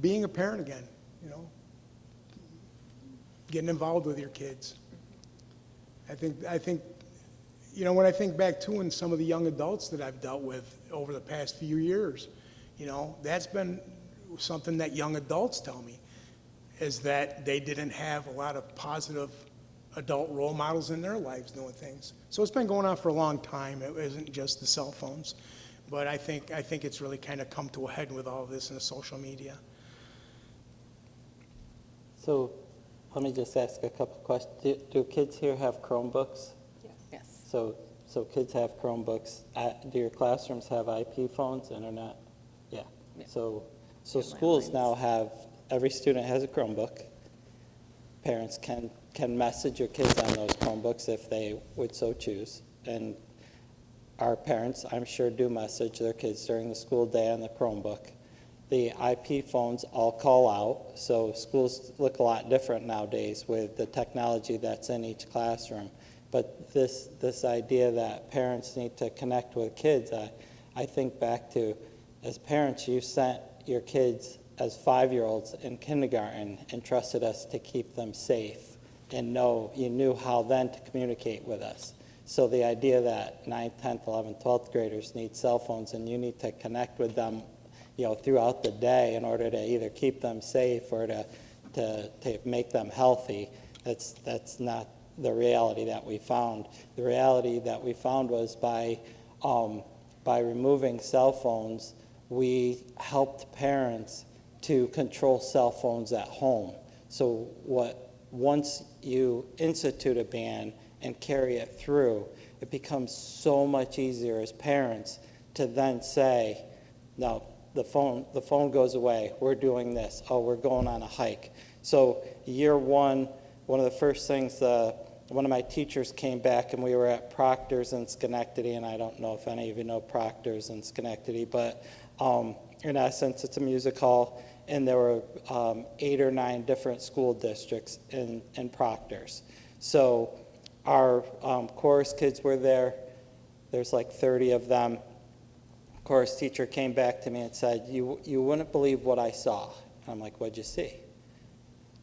being a parent again, you know, getting involved with your kids. I think, you know, when I think back too, and some of the young adults that I've dealt with over the past few years, you know, that's been something that young adults tell me, is that they didn't have a lot of positive adult role models in their lives doing things. So it's been going on for a long time. It isn't just the cell phones. But I think it's really kind of come to a head with all of this in the social media. So let me just ask a couple questions. Do kids here have Chromebooks? Yes. So kids have Chromebooks. Do your classrooms have IP phones, internet? Yeah. Yeah. So Yeah, schools landlines. now have, every student has a Chromebook. Parents can message your kids on those Chromebooks if they would so choose. And our parents, I'm sure, do message their kids during the school day on the Chromebook. The IP phones all call out, so schools look a lot different nowadays with the technology that's in each classroom. But this idea that parents need to connect with kids, I think back to, as parents, you sent your kids as 5-year-olds in kindergarten and trusted us to keep them safe, and you knew how then to communicate with us. So the idea that 9th, 10th, 11th, 12th graders need cell phones and you need to connect with them, you know, throughout the day in order to either keep them safe or to make them healthy, that's not the reality that we found. The reality that we found was by removing cell phones, we helped parents to control cell phones at home. So once you institute a ban and carry it through, it becomes so much easier as parents to then say, no, the phone goes away, we're doing this, oh, we're going on a hike. So year one of the first things, one of my teachers came back and we were at Proctor's in Schenectady, and I don't know if any of you know Proctor's in Schenectady, but in essence, it's a music hall, and there were 8 or 9 different school districts in Proctor's. So our chorus kids were there. There's like 30 of them. Chorus teacher came back to me and said, you wouldn't believe what I saw. And I'm like, what'd you see?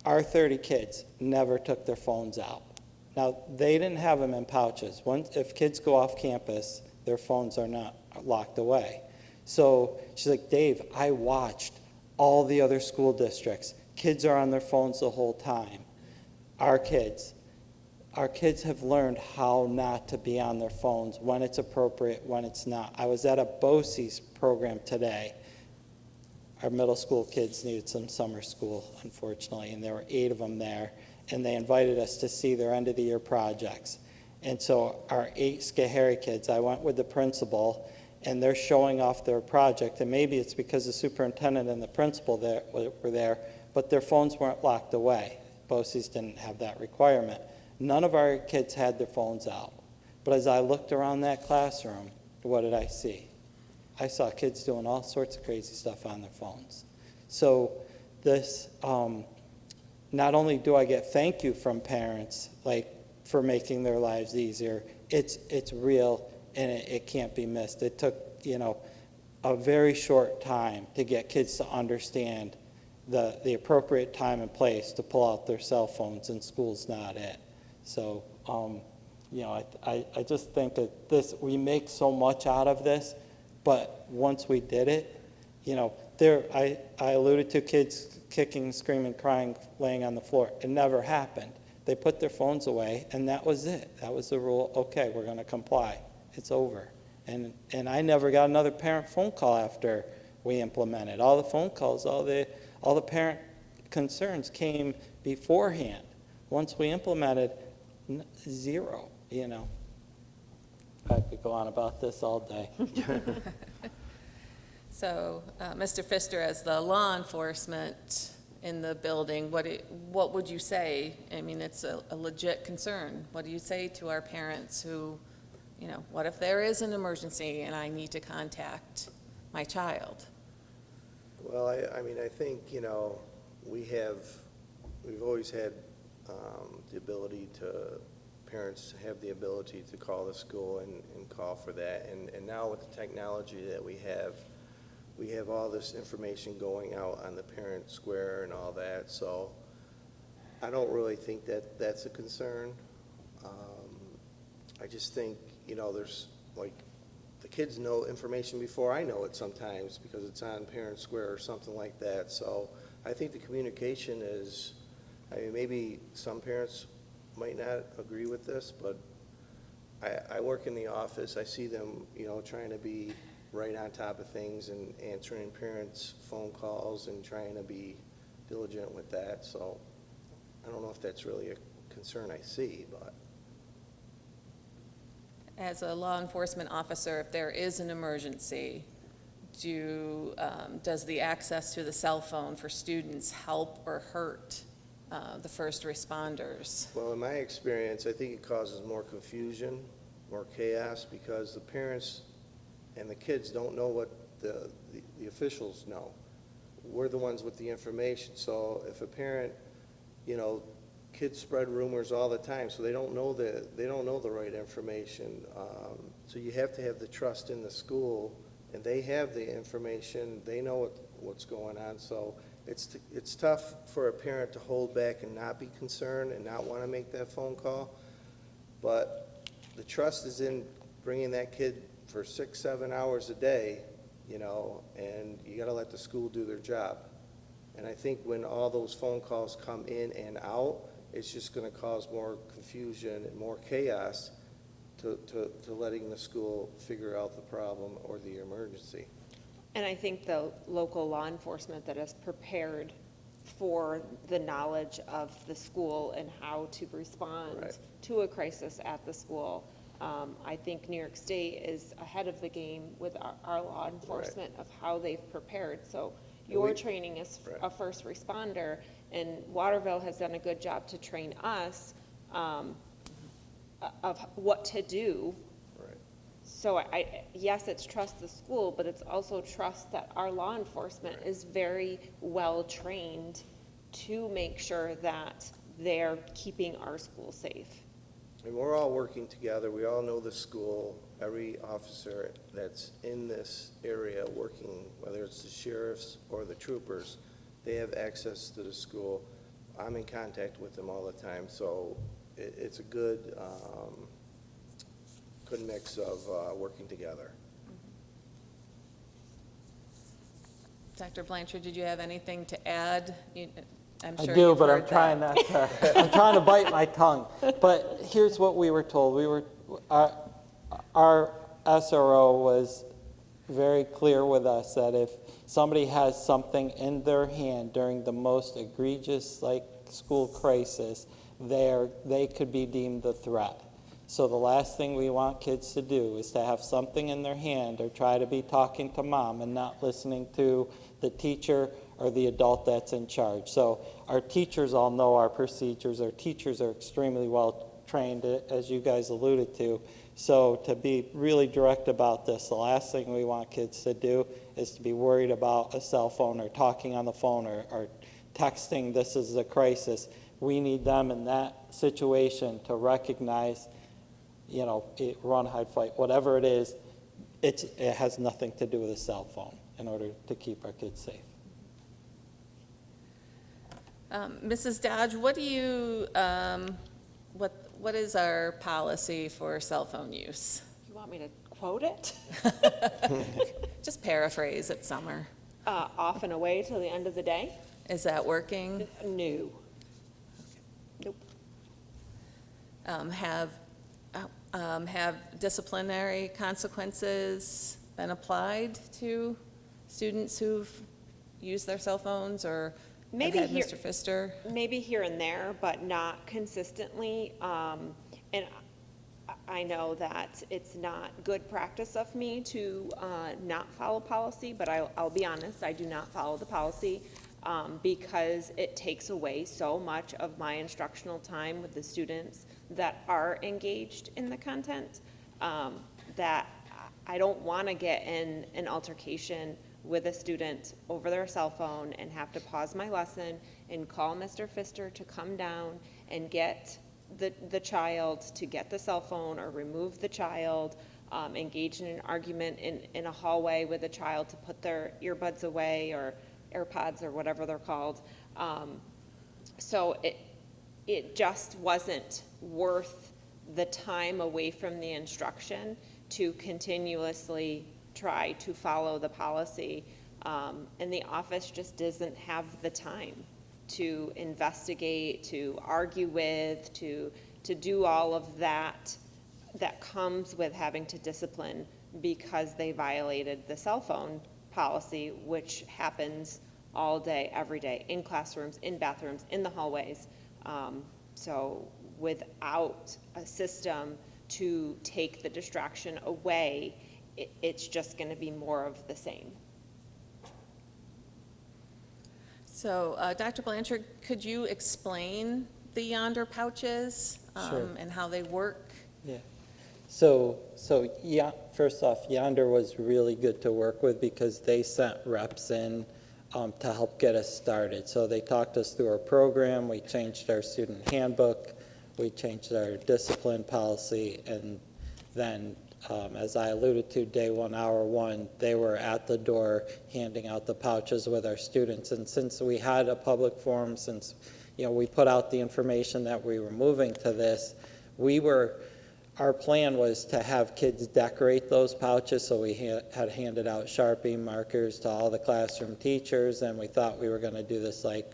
Our 30 kids never took their phones out. Now, they didn't have them in pouches. If kids go off campus, their phones are not locked away. So she's like, Dave, I watched all the other school districts. Kids are on their phones the whole time. Our kids have learned how not to be on their phones, when it's appropriate, when it's not. I was at a BOCES program today. Our middle school kids needed some summer school, unfortunately, and there were 8 of them there, and they invited us to see their end of the year projects. And so our 8 Schoharie kids, I went with the principal, and they're showing off their project, and maybe it's because the superintendent and the principal were there, but their phones weren't locked away. BOCES didn't have that requirement. None of our kids had their phones out. But as I looked around that classroom, what did I see? I saw kids doing all sorts of crazy stuff on their phones. So this, not only do I get thank you from parents, like, for making their lives easier, it's real and it can't be missed. It took, a very short time to get kids to understand the appropriate time and place to pull out their cell phones, and school's not it. So, I just think that we make so much out of this, but once we did it, I alluded to kids kicking, screaming, crying, laying on the floor. It never happened. They put their phones away, and that was it. That was the rule. Okay, we're going to comply. It's over. And I never got another parent phone call after we implemented. All the phone calls, all the parent concerns came beforehand. Once we implemented, 0, I could go on about this all day. So, Mr. Pfister, as the law enforcement in the building, what would you say? I mean, it's a legit concern. What do you say to our parents who, what if there is an emergency and I need to contact my child? Well, I think, we've always had the ability parents have the ability to call the school and call for that. And now with the technology that we have, we have all this information going out on the parent square and all that, so I don't really think that that's a concern. I just think, you know, there's, like, the kids know information before I know it sometimes because it's on Parent Square or something like that. So I think the communication is, I mean, maybe some parents might not agree with this, but I work in the office. I see them, you know, trying to be right on top of things and answering parents' phone calls and trying to be diligent with that. So I don't know if that's really a concern I see, but. As a law enforcement officer, if there is an emergency, does the access to the cell phone for students help or hurt the first responders? Well, in my experience, I think it causes more confusion, more chaos, because the parents and the kids don't know what the officials know. We're the ones with the information. So if a parent, you know, kids spread rumors all the time, so they don't know the right information. So you have to have the trust in the school, and they have the information. They know what's going on. So it's tough for a parent to hold back and not be concerned and not want to make that phone call. But the trust is in bringing that kid for 6-7 hours a day, you know, and you got to let the school do their job. And I think when all those phone calls come in and out, it's just going to cause more confusion and more chaos to letting the school figure out the problem or the emergency. And I think the local law enforcement that is prepared for the knowledge of the school and how to respond Right. to a crisis at the school. I think New York State is ahead of the game with our law enforcement of how they've prepared. So your training as Right. a first responder, and Waterville has done a good job to train us of what to do. Right. So yes, it's trust the school, but it's also trust that our law enforcement is very well trained to make sure that they're keeping our school safe. And we're all working together. We all know the school. Every officer that's in this area working, whether it's the sheriffs or the troopers, they have access to the school. I'm in contact with them all the time, so it's a good mix of working together. Dr. Blanchard, did you have anything to add? I'm I sure do, you've but I'm heard trying that. not to, I'm trying to bite my tongue. But here's what we were told. Our SRO was very clear with us that if somebody has something in their hand during the most egregious, like, school crisis, they could be deemed a threat. So the last thing we want kids to do is to have something in their hand or try to be talking to mom and not listening to the teacher or the adult that's in charge. So our teachers all know our procedures. Our teachers are extremely well trained, as you guys alluded to. So to be really direct about this, the last thing we want kids to do is to be worried about a cell phone or talking on the phone or texting, this is a crisis. We need them in that situation to recognize, you know, run, hide, fight, whatever it is, it has nothing to do with a cell phone in order to keep our kids safe. Mrs. Dodge, what do you, what is our policy for cell phone use? You want me to quote it? Just paraphrase it, Summer. Off and away till the end of the day? Is that working? No. Nope. Have disciplinary consequences been applied to students who've used their cell phones or Maybe had here- Mr. Pfister? Maybe here and there, but not consistently. And I know that it's not good practice of me to not follow policy, but I'll be honest, I do not follow the policy because it takes away so much of my instructional time with the students that are engaged in the content that I don't want to get in an altercation with a student over their cell phone and have to pause my lesson and call Mr. Pfister to come down and get the child, to get the cell phone or remove the child. engaged in an argument in a hallway with a child to put their earbuds away or AirPods or whatever they're called. So it just wasn't worth the time away from the instruction to continuously try to follow the policy. And the office just doesn't have the time to investigate, to argue with, to do all of that comes with having to discipline because they violated the cell phone policy, which happens all day, every day, in classrooms, in bathrooms, in the hallways. So without a system to take the distraction away, it's just going to be more of the same. So, Dr. Blanchard, could you explain the Yonder pouches Sure. and how they work? Yeah. Yeah, first off, Yonder was really good to work with because they sent reps in to help get us started. So they talked us through our program, we changed our student handbook, we changed our discipline policy, and then, as I alluded to, day one, hour one, they were at the door handing out the pouches with our students. And since we had a public forum, since we put out the information that we were moving to this, our plan was to have kids decorate those pouches, so we had handed out Sharpie markers to all the classroom teachers, and we thought we were going to do this like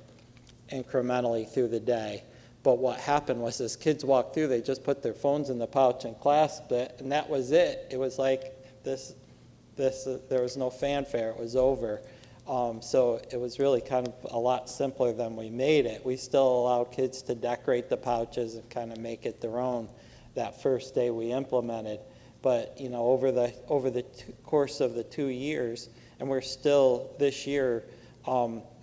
incrementally through the day. But what happened was as kids walked through, they just put their phones in the pouch and clasped it, and that was it. It was like there was no fanfare, it was over. So it was really kind of a lot simpler than we made it. We still allow kids to decorate the pouches and kind of make it their own that first day we implemented. But over the course of the 2 years, and we're still this year,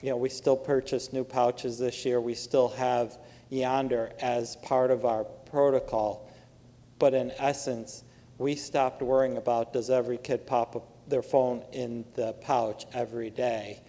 we still purchased new pouches this year. We still have Yonder as part of our protocol. But in essence, we stopped worrying about does every kid pop their phone in the pouch every day,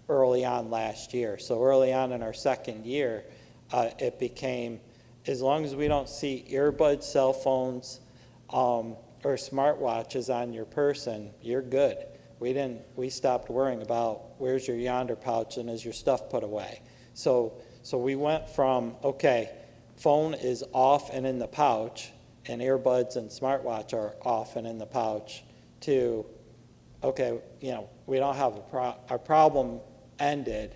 early on last year. So early on in our second year, it became, as long as we don't see earbuds, cell phones, or smartwatches on your person, you're good. We stopped worrying about where's your Yonder pouch and is your stuff put away. So we went from, okay, phone is off and in the pouch, and earbuds and smartwatch are off and in the pouch, to, okay, we don't have our problem ended.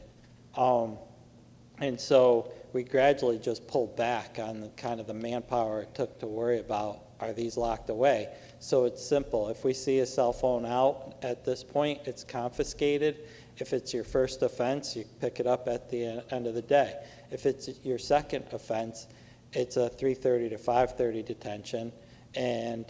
And so we gradually just pulled back on the kind of the manpower it took to worry about, are these locked away? So it's simple. If we see a cell phone out at this point, it's confiscated. If it's your first offense, you pick it up at the end of the day. If it's your second offense, it's a 3:30 to 5:30 detention. And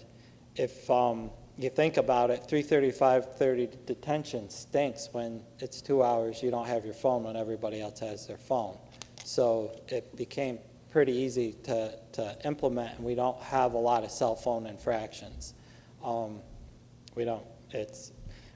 if you think about it, 3:30, 5:30 detention stinks when it's 2 hours, you don't have your phone when everybody else has their phone. So it became pretty easy to implement, and we don't have a lot of cell phone infractions.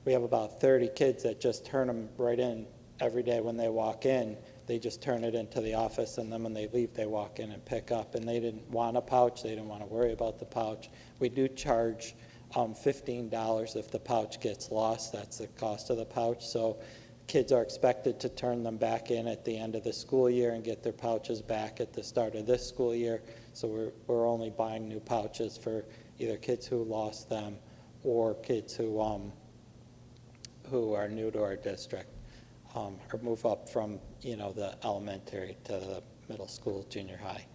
We have about 30 kids that just turn them right in every day when they walk in. They just turn it into the office, and then when they leave, they walk in and pick up. And they didn't want a pouch. They didn't want to worry about the pouch. We do charge $15 if the pouch gets lost. That's the cost of the pouch. So kids are expected to turn them back in at the end of the school year and get their pouches back at the start of this school year. So we're only buying new pouches for either kids who lost them or kids who are new to our district, or move up from the elementary to the middle school, junior high.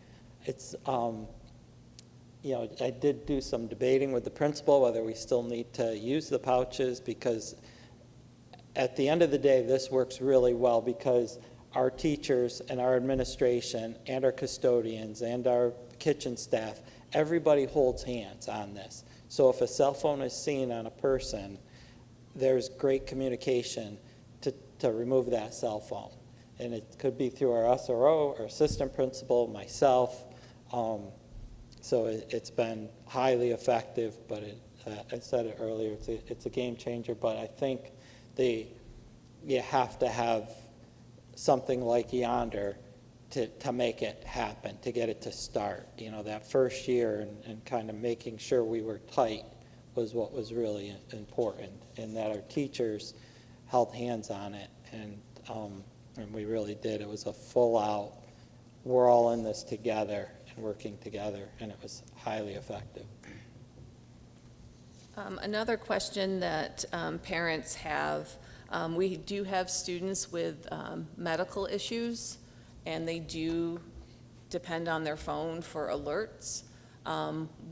It's I did do some debating with the principal whether we still need to use the pouches, because at the end of the day, this works really well because our teachers and our administration and our custodians and our kitchen staff, everybody holds hands on this. So if a cell phone is seen on a person, there's great communication to remove that cell phone. And it could be through our SRO, our assistant principal, myself. So it's been highly effective, but I said it earlier, it's a game changer, but I think you have to have something like Yonder to make it happen, to get it to start. You know, that first year and kind of making sure we were tight was what was really important, and that our teachers held hands on it, and we really did. It was a full out, we're all in this together and working together, and it was highly effective. Another question that parents have, we do have students with medical issues, and they do depend on their phone for alerts.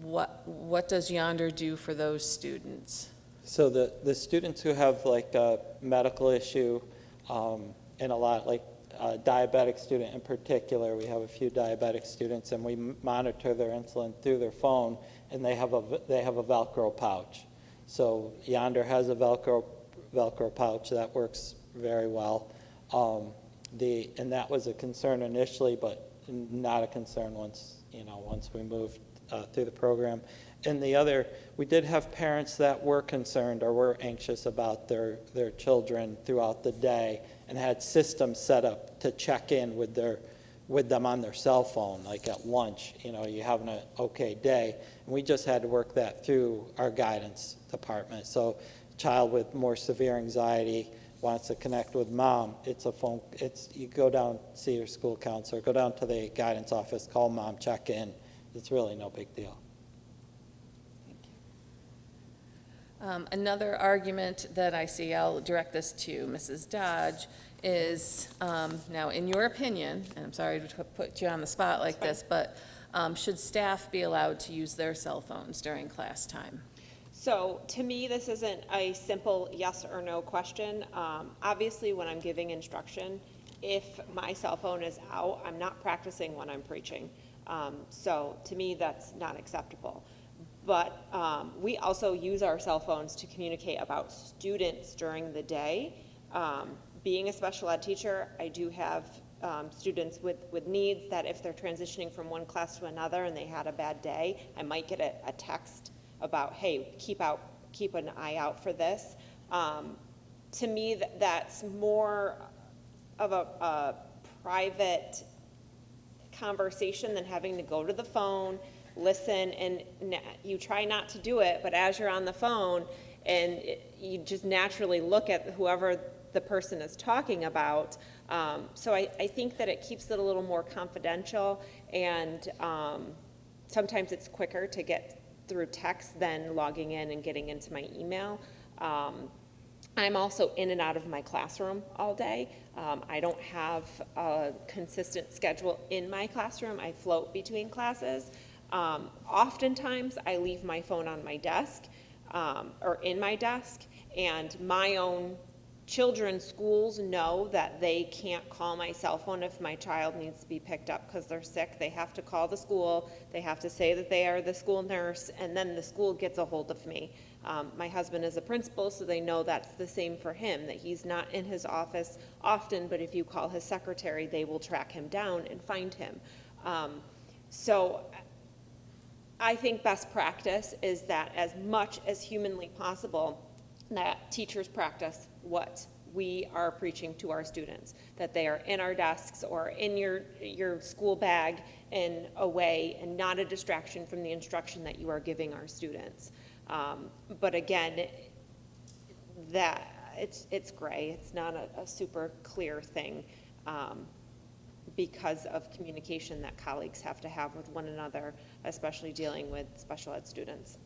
What does Yonder do for those students? So the students who have like a medical issue, and a lot, like a diabetic student in particular, we have a few diabetic students, and we monitor their insulin through their phone, and they have a Velcro pouch. So Yonder has a Velcro pouch that works very well. And that was a concern initially, but not a concern once we moved through the program. And the other, we did have parents that were concerned or were anxious about their children throughout the day, and had systems set up to check in with them on their cell phone, like at lunch, you having an okay day. And we just had to work that through our guidance department. So a child with more severe anxiety wants to connect with mom, you go down, see your school counselor, go down to the guidance office, call mom, check in. It's really no big deal. Another argument that I see, I'll direct this to Mrs. Dodge, is, now, in your opinion, and I'm sorry to put you on the spot like this, but should staff be allowed to use their cell phones during class time? So to me, this isn't a simple yes or no question. Obviously, when I'm giving instruction, if my cell phone is out, I'm not practicing when I'm preaching. So to me, that's not acceptable. But we also use our cell phones to communicate about students during the day. Being a special ed teacher, I do have students with needs that if they're transitioning from one class to another and they had a bad day, I might get a text about, hey, keep an eye out for this. To me, that's more of a private conversation than having to go to the phone, listen, and you try not to do it, but as you're on the phone, and you just naturally look at whoever the person is talking about. So I think that it keeps it a little more confidential, and sometimes it's quicker to get through text than logging in and getting into my email. I'm also in and out of my classroom all day. I don't have a consistent schedule in my classroom. I float between classes. Oftentimes, I leave my phone on my desk or in my desk, and my own children's schools know that they can't call my cell phone if my child needs to be picked up because they're sick. They have to call the school. They have to say that they are the school nurse, and then the school gets a hold of me. My husband is a principal, so they know that's the same for him, that he's not in his office often, but if you call his secretary, they will track him down and find him. So I think best practice is that as much as humanly possible, that teachers practice what we are preaching to our students, that they are in our desks or in your school bag in a way and not a distraction from the instruction that you are giving our students. But again, that it's gray. It's not a super clear thing because of communication that colleagues have to have with one another, especially dealing with special ed students.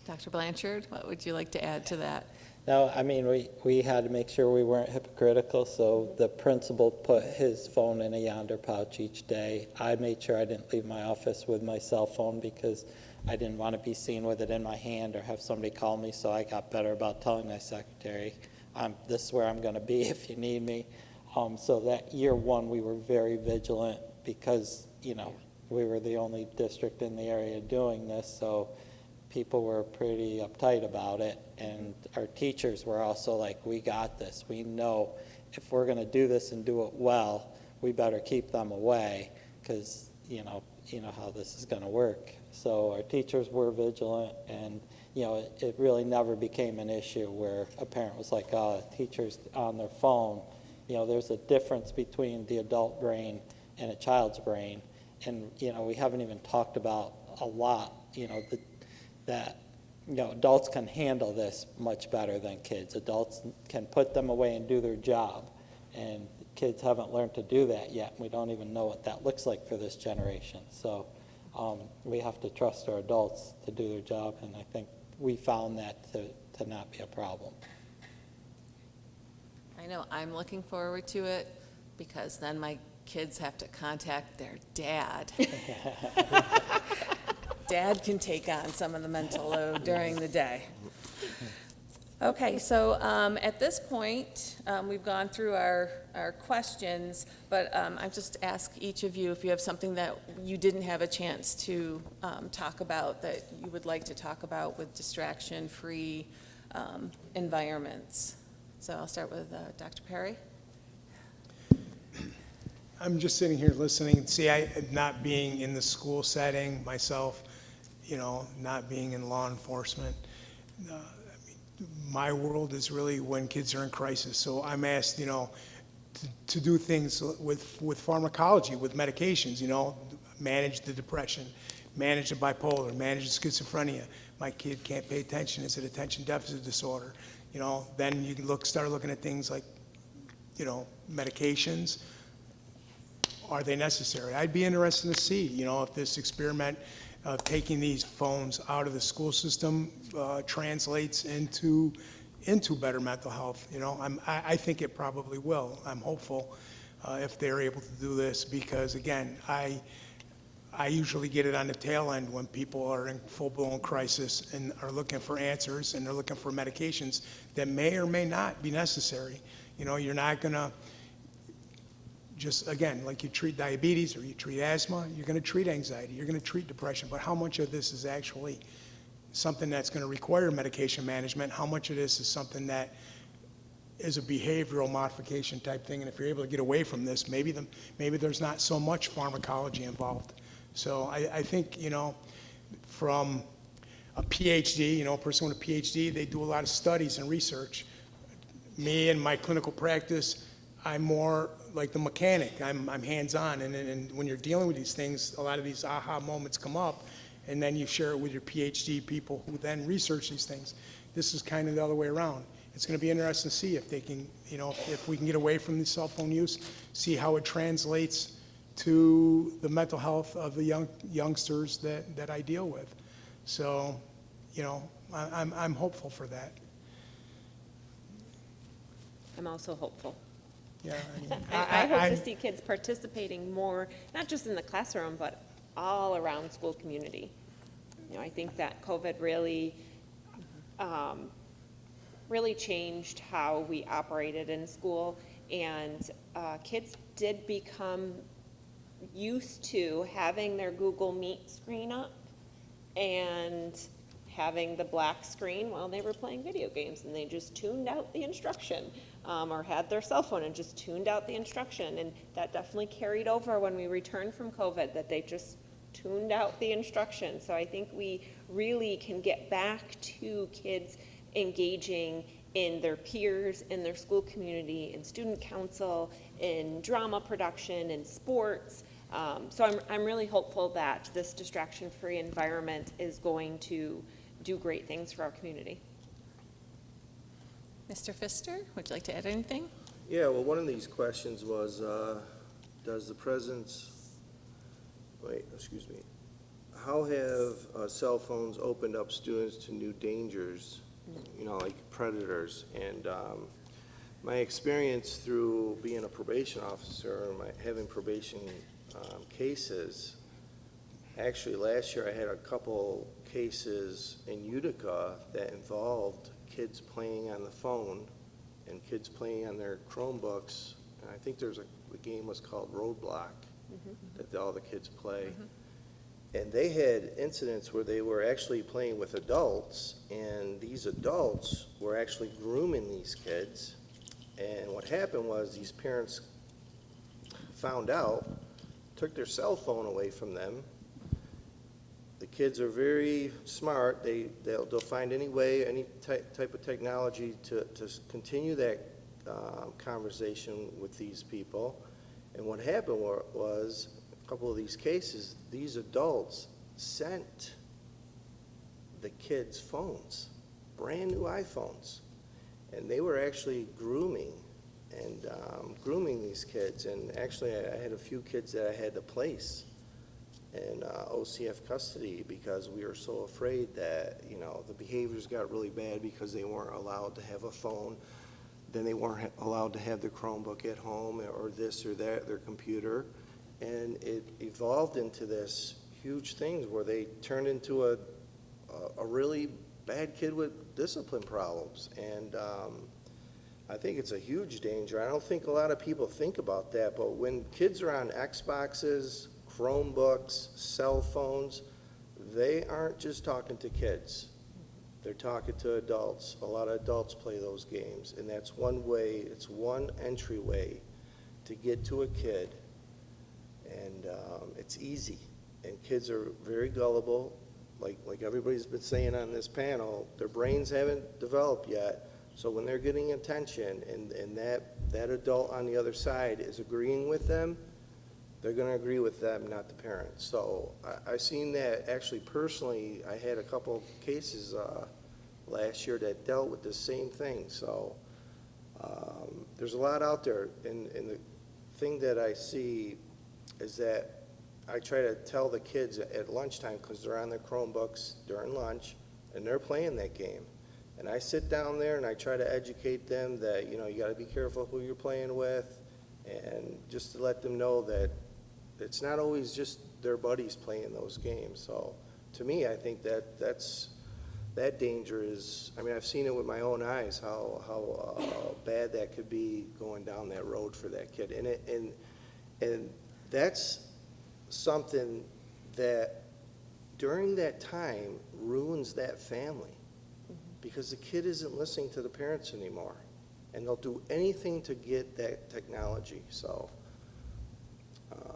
Dr. Blanchard, what would you like to add to that? No, I mean, we had to make sure we weren't hypocritical, so the principal put his phone in a Yonder pouch each day. I made sure I didn't leave my office with my cell phone because I didn't want to be seen with it in my hand or have somebody call me, so I got better about telling my secretary, this is where I'm going to be if you need me. So that year one, we were very vigilant because, we were the only district in the area doing this, so people were pretty uptight about it, and our teachers were also like, we got this. We know if we're going to do this and do it well, we better keep them away because, you know how this is going to work. So our teachers were vigilant, and, it really never became an issue where a parent was like, oh, a teacher's on their phone, You know, there's a difference between the adult brain and a child's brain. And, you know, we haven't even talked about a lot, you know, that, you know, adults can handle this much better than kids. Adults can put them away and do their job. And kids haven't learned to do that yet. We don't even know what that looks like for this generation. So we have to trust our adults to do their job, and I think we found that to not be a problem. I know I'm looking forward to it because then my kids have to contact their dad. Dad can take on some of the mental load during the day. Okay, so at this point, we've gone through our questions, but I just ask each of you if you have something that you didn't have a chance to talk about that you would like to talk about with distraction-free environments. So I'll start with Dr. Perry. I'm just sitting here listening. See, not being in the school setting myself, you know, not being in law enforcement, my world is really when kids are in crisis. So I'm asked, you know, to do things with pharmacology, with medications, you know, manage the depression, manage the bipolar, manage the schizophrenia. My kid can't pay attention. It's an attention deficit disorder. You know, then you can start looking at things like, you know, medications. Are they necessary? I'd be interested to see, you know, if this experiment of taking these phones out of the school system translates into better mental health. You know, I think it probably will. I'm hopeful if they're able to do this because, again, I usually get it on the tail end when people are in full-blown crisis and are looking for answers and they're looking for medications that may or may not be necessary. You know, you're not going to just, again, like you treat diabetes or you treat asthma, you're going to treat anxiety, you're going to treat depression, but how much of this is actually something that's going to require medication management? How much of this is something that is a behavioral modification type thing? And if you're able to get away from this, maybe there's not so much pharmacology involved. So I think, you know, from a PhD, you know, a person with a PhD, they do a lot of studies and research. Me and my clinical practice, I'm more like the mechanic. I'm hands-on, and when you're dealing with these things, a lot of these aha moments come up, and then you share it with your PhD people who then research these things. This is kind of the other way around. It's going to be interesting to see if they can, you know, if we can get away from the cell phone use, see how it translates to the mental health of the youngsters that I deal with. So, you know, I'm hopeful for that. I'm also hopeful. Yeah, I mean, I hope to see kids participating more, not just in the classroom, but all around school community. You know, I think that COVID really, really changed how we operated in school, and kids did become used to having their Google Meet screen up and having the black screen while they were playing video games, and they just tuned out the instruction, or had their cell phone and just tuned out the instruction. And that definitely carried over when we returned from COVID, that they just tuned out the instruction. So I think we really can get back to kids engaging in their peers, in their school community, in student council, in drama production, in sports. So I'm really hopeful that this distraction-free environment is going to do great things for our community. Mr. Pfister, would you like to add anything? Yeah, well, one of these questions was, does the president's, how have cell phones opened up students to new dangers, you know, like predators? And my experience through being a probation officer and having probation cases, actually last year I had a couple cases in Utica that involved kids playing on the phone and kids playing on their Chromebooks. And I think the game was called Roadblock, that all the kids play. And they had incidents where they were actually playing with adults, and these adults were actually grooming these kids. And what happened was these parents found out, took their cell phone away from them. The kids are very smart. They'll find any way, any type of technology to continue that conversation with these people. And what happened was, a couple of these cases, these adults sent the kids phones, brand new iPhones. And they were actually grooming these kids. And actually, I had a few kids that I had to place in OCF custody because we were so afraid that, the behaviors got really bad because they weren't allowed to have a phone. Then they weren't allowed to have their Chromebook at home or this or that, their computer. And it evolved into this huge thing where they turned into a really bad kid with discipline problems. And I think it's a huge danger. I don't think a lot of people think about that, but when kids are on Xboxes, Chromebooks, cell phones, they aren't just talking to kids. They're talking to adults. A lot of adults play those games, and that's one way, it's one entryway to get to a kid, and it's easy. And kids are very gullible, like everybody's been saying on this panel. Their brains haven't developed yet, so when they're getting attention and that adult on the other side is agreeing with them, they're going to agree with them, not the parents. So I've seen that actually personally. I had a couple cases last year that dealt with the same thing. So there's a lot out there. And the thing that I see is that I try to tell the kids at lunchtime, because they're on their Chromebooks during lunch, and they're playing that game. And I sit down there and I try to educate them that, you got to be careful who you're playing with, and just to let them know that it's not always just their buddies playing those games. So to me, I think that danger is, I've seen it with my own eyes, how bad that could be going down that road for that kid. And that's something that during that time ruins that family, because the kid isn't listening to the parents anymore, and they'll do anything to get that technology. So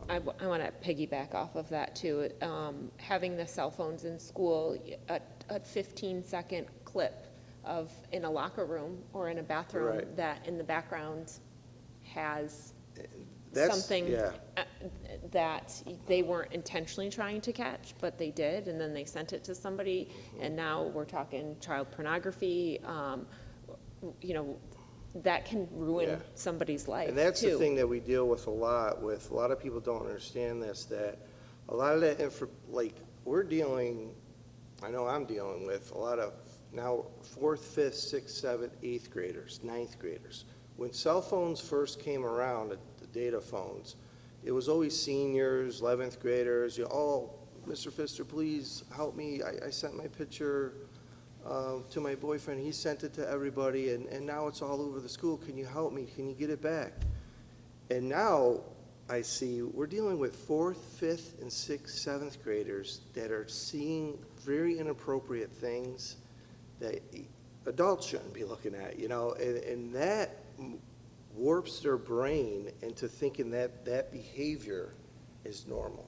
I want to piggyback off of that too. Having the cell phones in school, a 15-second clip in a locker room or in a bathroom Right. that in the background has that's, something yeah. that they weren't intentionally trying to catch, but they did, and then they sent it to somebody, and now we're talking child pornography. That can ruin Yeah. somebody's life, And that's too. the thing that we deal with a lot of people don't understand this, that a lot of that, we're dealing, I know I'm dealing with a lot of now 4th, 5th, 6th, 7th, 8th graders, 9th graders. When cell phones first came around, the data phones, it was always seniors, 11th graders, Mr. Pfister, please help me. I sent my picture to my boyfriend. He sent it to everybody, and now it's all over the school. Can you help me? Can you get it back? And now I see we're dealing with 4th, 5th, and 6th, 7th graders that are seeing very inappropriate things that adults shouldn't be looking at, and that warps their brain into thinking that behavior is normal.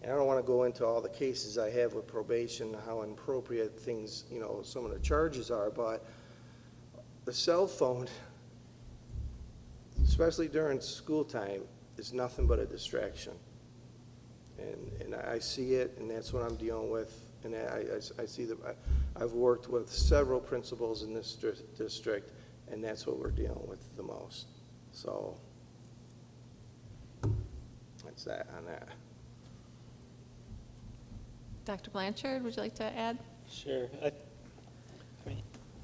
And I don't want to go into all the cases I have with probation, how inappropriate things, some of the charges are, but the cell phone, especially during school time, is nothing but a distraction. And I see it, and that's what I'm dealing with. And I see that I've worked with several principals in this district, and that's what we're dealing with the most. So that's that on that. Dr. Blanchard, would you like to add? Sure.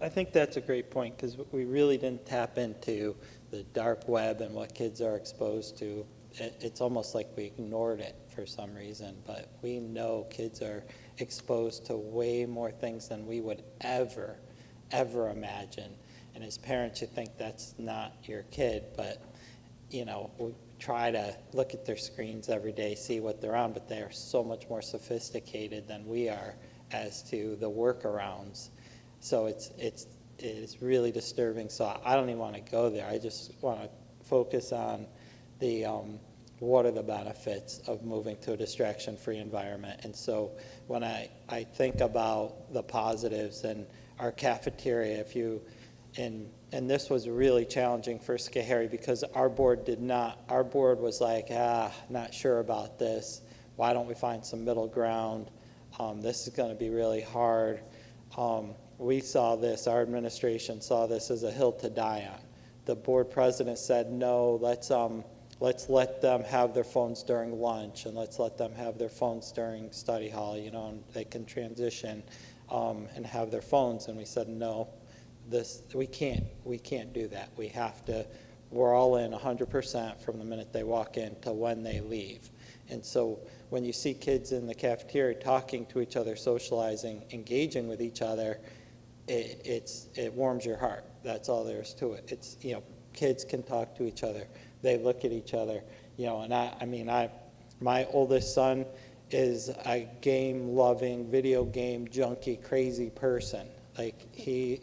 I think that's a great point, because we really didn't tap into the dark web and what kids are exposed to. It's almost like we ignored it for some reason, but we know kids are exposed to way more things than we would ever imagine. And as parents, you think that's not your kid, but we try to look at their screens every day, see what they're on, but they are so much more sophisticated than we are as to the workarounds. So it is really disturbing. So I don't even want to go there. I just want to focus on the what are the benefits of moving to a distraction-free environment. And so when I think about the positives in our cafeteria, if you and this was really challenging for Schoharie because our board was like, not sure about this. Why don't we find some middle ground? This is going to be really hard. We saw this, our administration saw this as a hill to die on. The board president said, no, let's let them have their phones during lunch, and let's let them have their phones during study hall, and they can transition and have their phones. And we said, no, we can't do that. We're all in 100% from the minute they walk in to when they leave. And so when you see kids in the cafeteria talking to each other, socializing, engaging with each other, it warms your heart. That's all there is to it. It's, kids can talk to each other. They look at each other, and my oldest son is a game-loving, video game junkie, crazy person. Like, he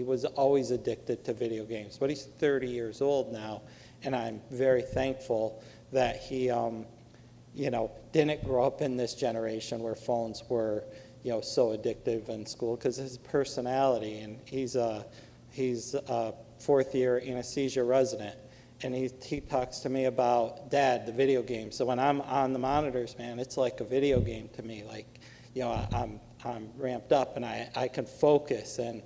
was always addicted to video games, but he's 30 years old now, and I'm very thankful that he, didn't grow up in this generation where phones were, so addictive in school, because his personality, and he's a fourth-year anesthesia resident, and he talks to me about, Dad, the video game. So when I'm on the monitors, man, it's like a video game to me. Like, I'm ramped up and I can focus, and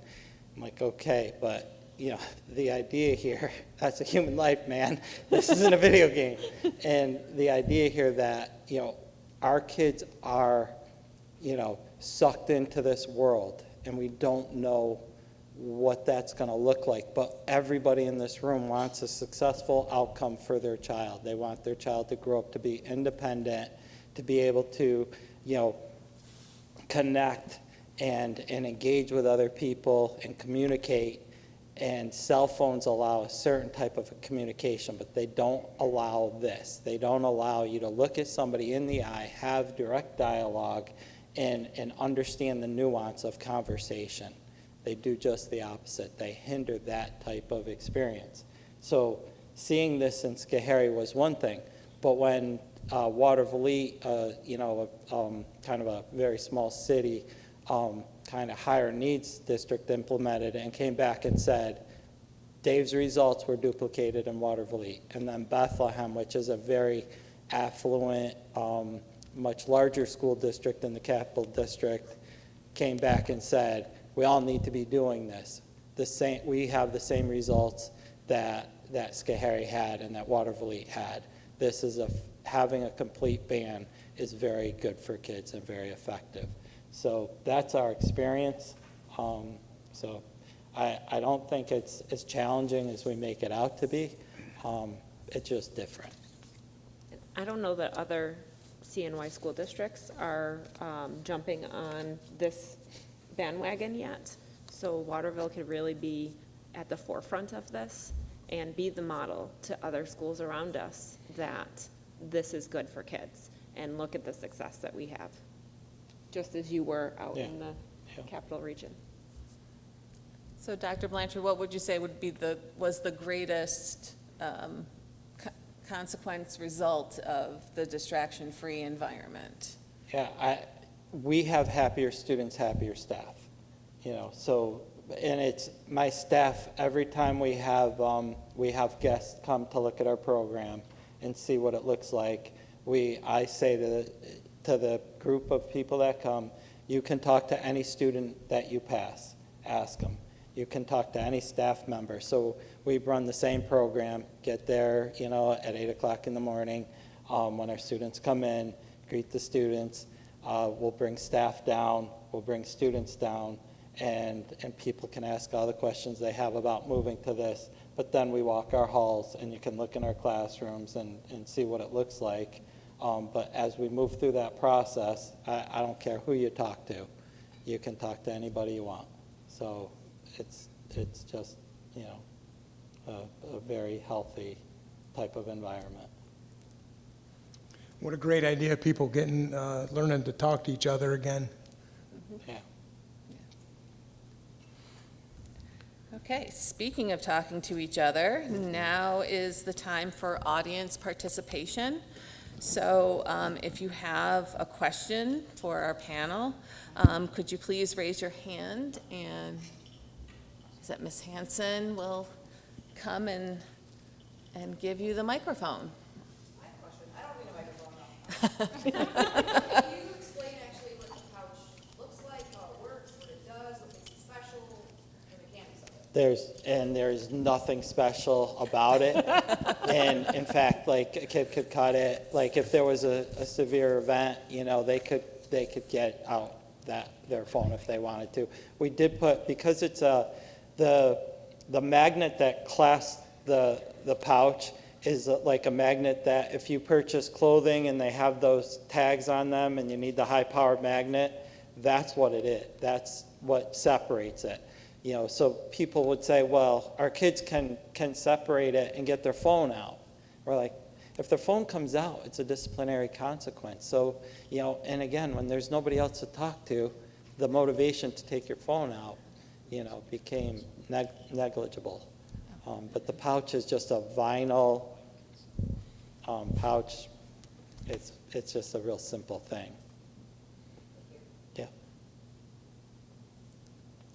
I'm like, okay, but the idea here, that's a human life, man. This isn't a video game. And the idea here that, our kids are, sucked into this world, and we don't know what that's going to look like. But everybody in this room wants a successful outcome for their child. They want their child to grow up to be independent, to be able to, connect and engage with other people and communicate. And cell phones allow a certain type of communication, but they don't allow this. They don't allow you to look at somebody in the eye, have direct dialogue, and understand the nuance of conversation. They do just the opposite. They hinder that type of experience. So seeing this in Schoharie was one thing, but when Waterville, kind of a very small city, kind of higher needs district implemented and came back and said, Dave's results were duplicated in Waterville. And then Bethlehem, which is a very affluent, much larger school district than the capital district, came back and said, we all need to be doing this. We have the same results that Schoharie had and that Waterville had. This is having a complete ban is very good for kids and very effective. So that's our experience. So I don't think it's as challenging as we make it out to be. It's just different. I don't know that other CNY school districts are jumping on this bandwagon yet. So Waterville could really be at the forefront of this and be the model to other schools around us that this is good for kids. And look at the success that we have, just as you were out in the capital region. So Dr. Blanchard, what would you say was the greatest consequence result of the distraction-free environment? Yeah, we have happier students, happier staff. So, and it's my staff. Every time we have guests come to look at our program and see what it looks like, I say to the group of people that come, you can talk to any student that you pass, ask them. You can talk to any staff member. So we run the same program, get there, at 8 o'clock in the morning. When our students come in, greet the students. We'll bring staff down, we'll bring students down, and people can ask all the questions they have about moving to this. But then we walk our halls, and you can look in our classrooms and see what it looks like. But as we move through that process, I don't care who you talk to. You can talk to anybody you want. So it's just, a very healthy type of environment. What a great idea, people learning to talk to each other again. Yeah. Okay, speaking of talking to each other, now is the time for audience participation. So if you have a question for our panel, could you please raise your hand and is that Ms. Hanson will come and give you the microphone. I have a question. I don't need a microphone though. Can you explain actually what the pouch looks like, how it works, what it does, what makes it special, the mechanics of it? There's nothing special about it. And in fact, like, a kid could cut it, like, if there was a severe event, they could get out their phone if they wanted to. We did put, because it's the magnet that clasps the pouch is like a magnet that if you purchase clothing and they have those tags on them and you need the high-powered magnet, that's what it is. That's what separates it. So people would say, well, our kids can separate it and get their phone out. We're like, if their phone comes out, it's a disciplinary consequence. So, and again, when there's nobody else to talk to, the motivation to take your phone out, became negligible. But the pouch is just a vinyl pouch. It's just a real simple thing. Yeah.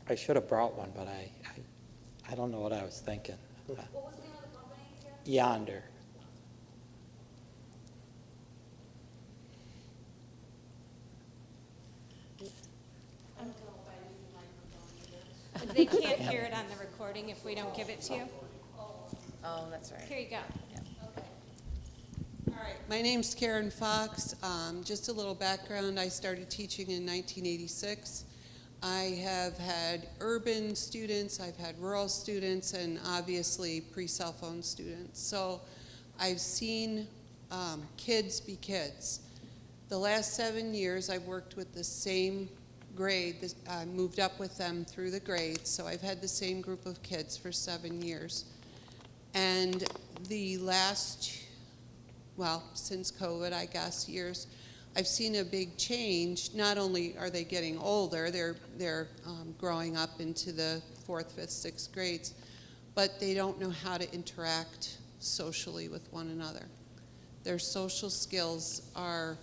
I should have brought one, but I don't know what I was thinking. What was the name of the company again? Yonder. I don't know if I need the microphone either. They can't hear it on the recording if we don't give it to you. Oh, that's right. Here you go. All right, my name's Karen Fox. Just a little background, I started teaching in 1986. I have had urban students, I've had rural students, and obviously pre-cell phone students. So I've seen kids be kids. The last 7 years, I've worked with the same grade. I moved up with them through the grades, so I've had the same group of kids for 7 years. And the last, since COVID, I guess, years, I've seen a big change. Not only are they getting older, they're growing up into the 4th, 5th, 6th grades, but they don't know how to interact socially with one another. Their social skills are,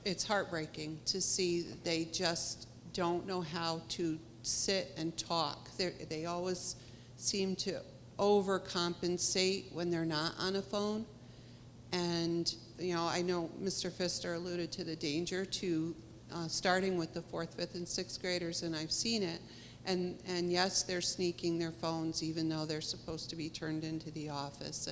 it's heartbreaking to see that they just don't know how to sit and talk. They always seem to overcompensate when they're not on a phone. And, I know Mr. Pfister alluded to the danger to starting with the 4th, 5th, and 6th graders, and I've seen it. And yes, they're sneaking their phones even though they're supposed to be turned into the office,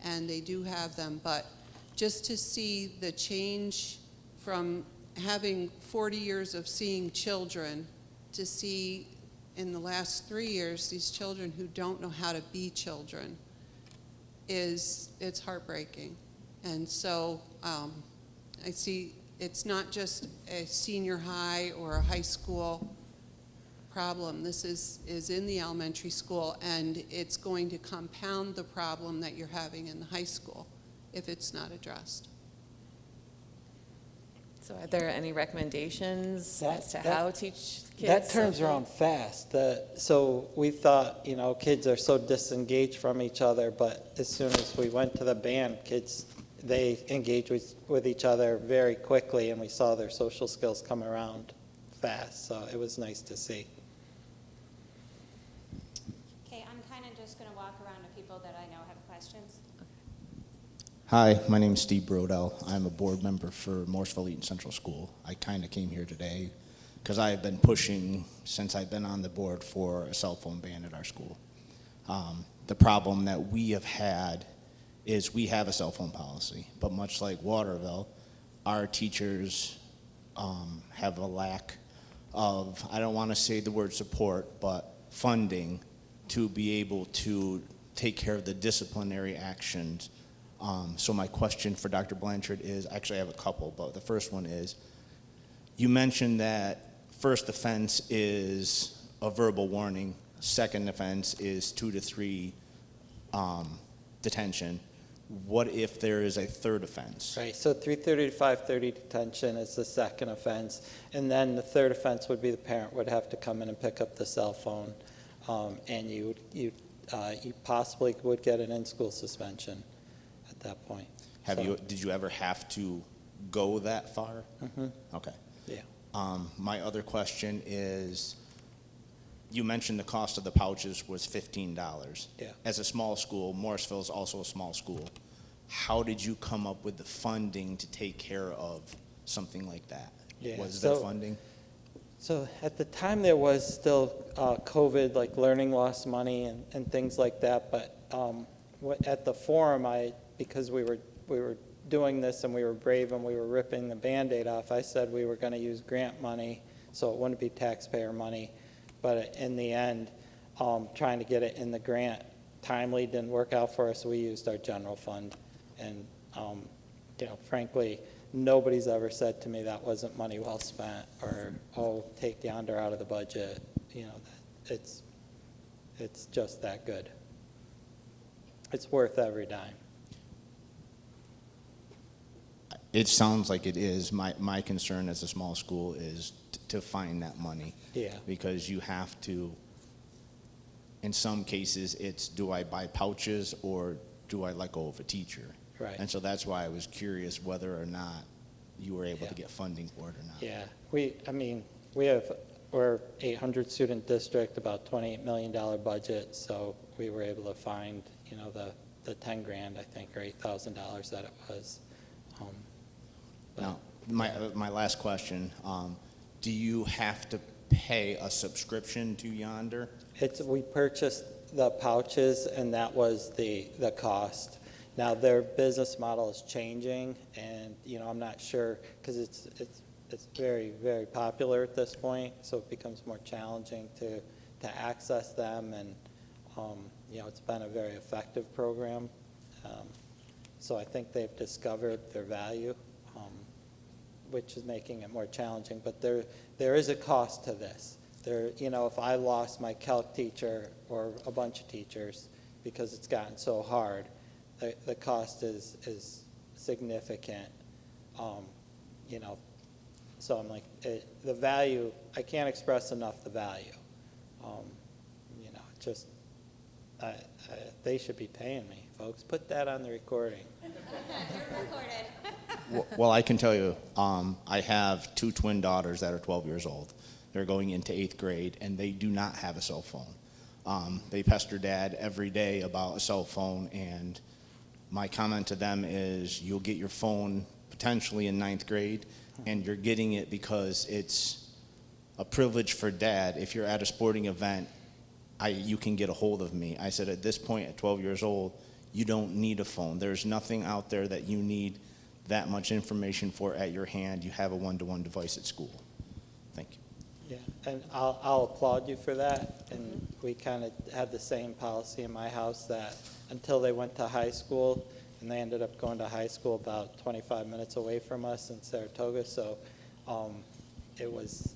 and they do have them. But just to see the change from having 40 years of seeing children to see in the last 3 years these children who don't know how to be children it's heartbreaking. And so I see it's not just a senior high or a high school problem. This is in the elementary school, and it's going to compound the problem that you're having in the high school if it's not addressed. So are there any recommendations as to That- how to teach kids? That turns social- around fast. So we thought, kids are so disengaged from each other, but as soon as we went to the band, kids, they engage with each other very quickly, and we saw their social skills come around fast. So it was nice to see. Okay, I'm kind of just going to walk around to people that I know have questions. Hi, my name's Steve Brodell. I'm a board member for Morrisville Eaton Central School. I kind of came here today because I have been pushing since I've been on the board for a cell phone ban at our school. The problem that we have had is we have a cell phone policy, but much like Waterville, our teachers have a lack of, I don't want to say the word support, but funding to be able to take care of the disciplinary actions. So my question for Dr. Blanchard is, actually I have a couple, but the first one is, you mentioned that first offense is a verbal warning, second offense is 2 to 3 detention. What if there is a third offense? Right, so 3:30 to 5:30 detention is the second offense, and then the third offense would be the parent would have to come in and pick up the cell phone, and you possibly would get an in-school suspension at that point. Did you ever have to go that far? Mm-hmm. Okay. Yeah. My other question is, you mentioned the cost of the pouches was $15. Yeah. As a small school, Morrisville is also a small school. How did you come up with the funding to take care of something like that? Yeah, Was there so- funding? So at the time, there was still COVID, like learning loss money and things like that. But at the forum, because we were doing this and we were brave and we were ripping the Band-Aid off, I said we were going to use grant money, so it wouldn't be taxpayer money. But in the end, trying to get it in the grant timely didn't work out for us, so we used our general fund. And frankly, nobody's ever said to me that wasn't money well spent, or, oh, take Yonder out of the budget. It's just that good. It's worth every dime. It sounds like it is. My concern as a small school is to find that money. Yeah. Because you have to, in some cases, it's do I buy pouches or do I let go of a teacher? Right. And so that's why I was curious whether or not you were able Yeah. to get funding for it or not. Yeah, we're 800 student district, about $28 million budget, so we were able to find, the 10 grand, I think, or $8,000 that it was. But- Now, my last question, do you have to pay a subscription to Yonder? We purchased the pouches, and that was the cost. Now, their business model is changing, and, I'm not sure, because it's very, very popular at this point, so it becomes more challenging to access them, and, it's been a very effective program. So I think they've discovered their value, which is making it more challenging, but there is a cost to this. If I lost my calc teacher or a bunch of teachers because it's gotten so hard, the cost is significant. So I'm like, the value, I can't express enough the value. They should be paying me, folks. Put that on the recording. Well, I can tell you, I have two twin daughters that are 12 years old. They're going into 8th grade, and they do not have a cell phone. They pester Dad every day about a cell phone, and my comment to them is you'll get your phone potentially in 9th grade, and you're getting it because it's a privilege for Dad. If you're at a sporting event, you can get a hold of me. I said, at this point, at 12 years old, you don't need a phone. There's nothing out there that you need that much information for at your hand. You have a one-to-one device at school. Thank you. Yeah, and I'll applaud you for that. And we kind of had the same policy in my house that until they went to high school, and they ended up going to high school about 25 minutes away from us in Saratoga. So it was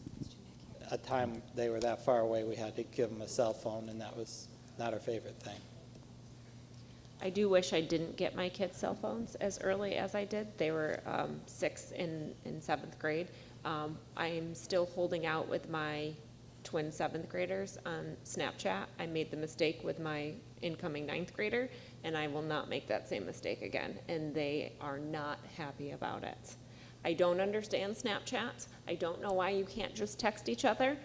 a time they were that far away, we had to give them a cell phone, and that was not our favorite thing. I do wish I didn't get my kids cell phones as early as I did. They were 6th and 7th grade. I'm still holding out with my twin 7th graders on Snapchat. I made the mistake with my incoming 9th grader, and I will not make that same mistake again. And they are not happy about it. I don't understand Snapchat. I don't know why you can't just text each other,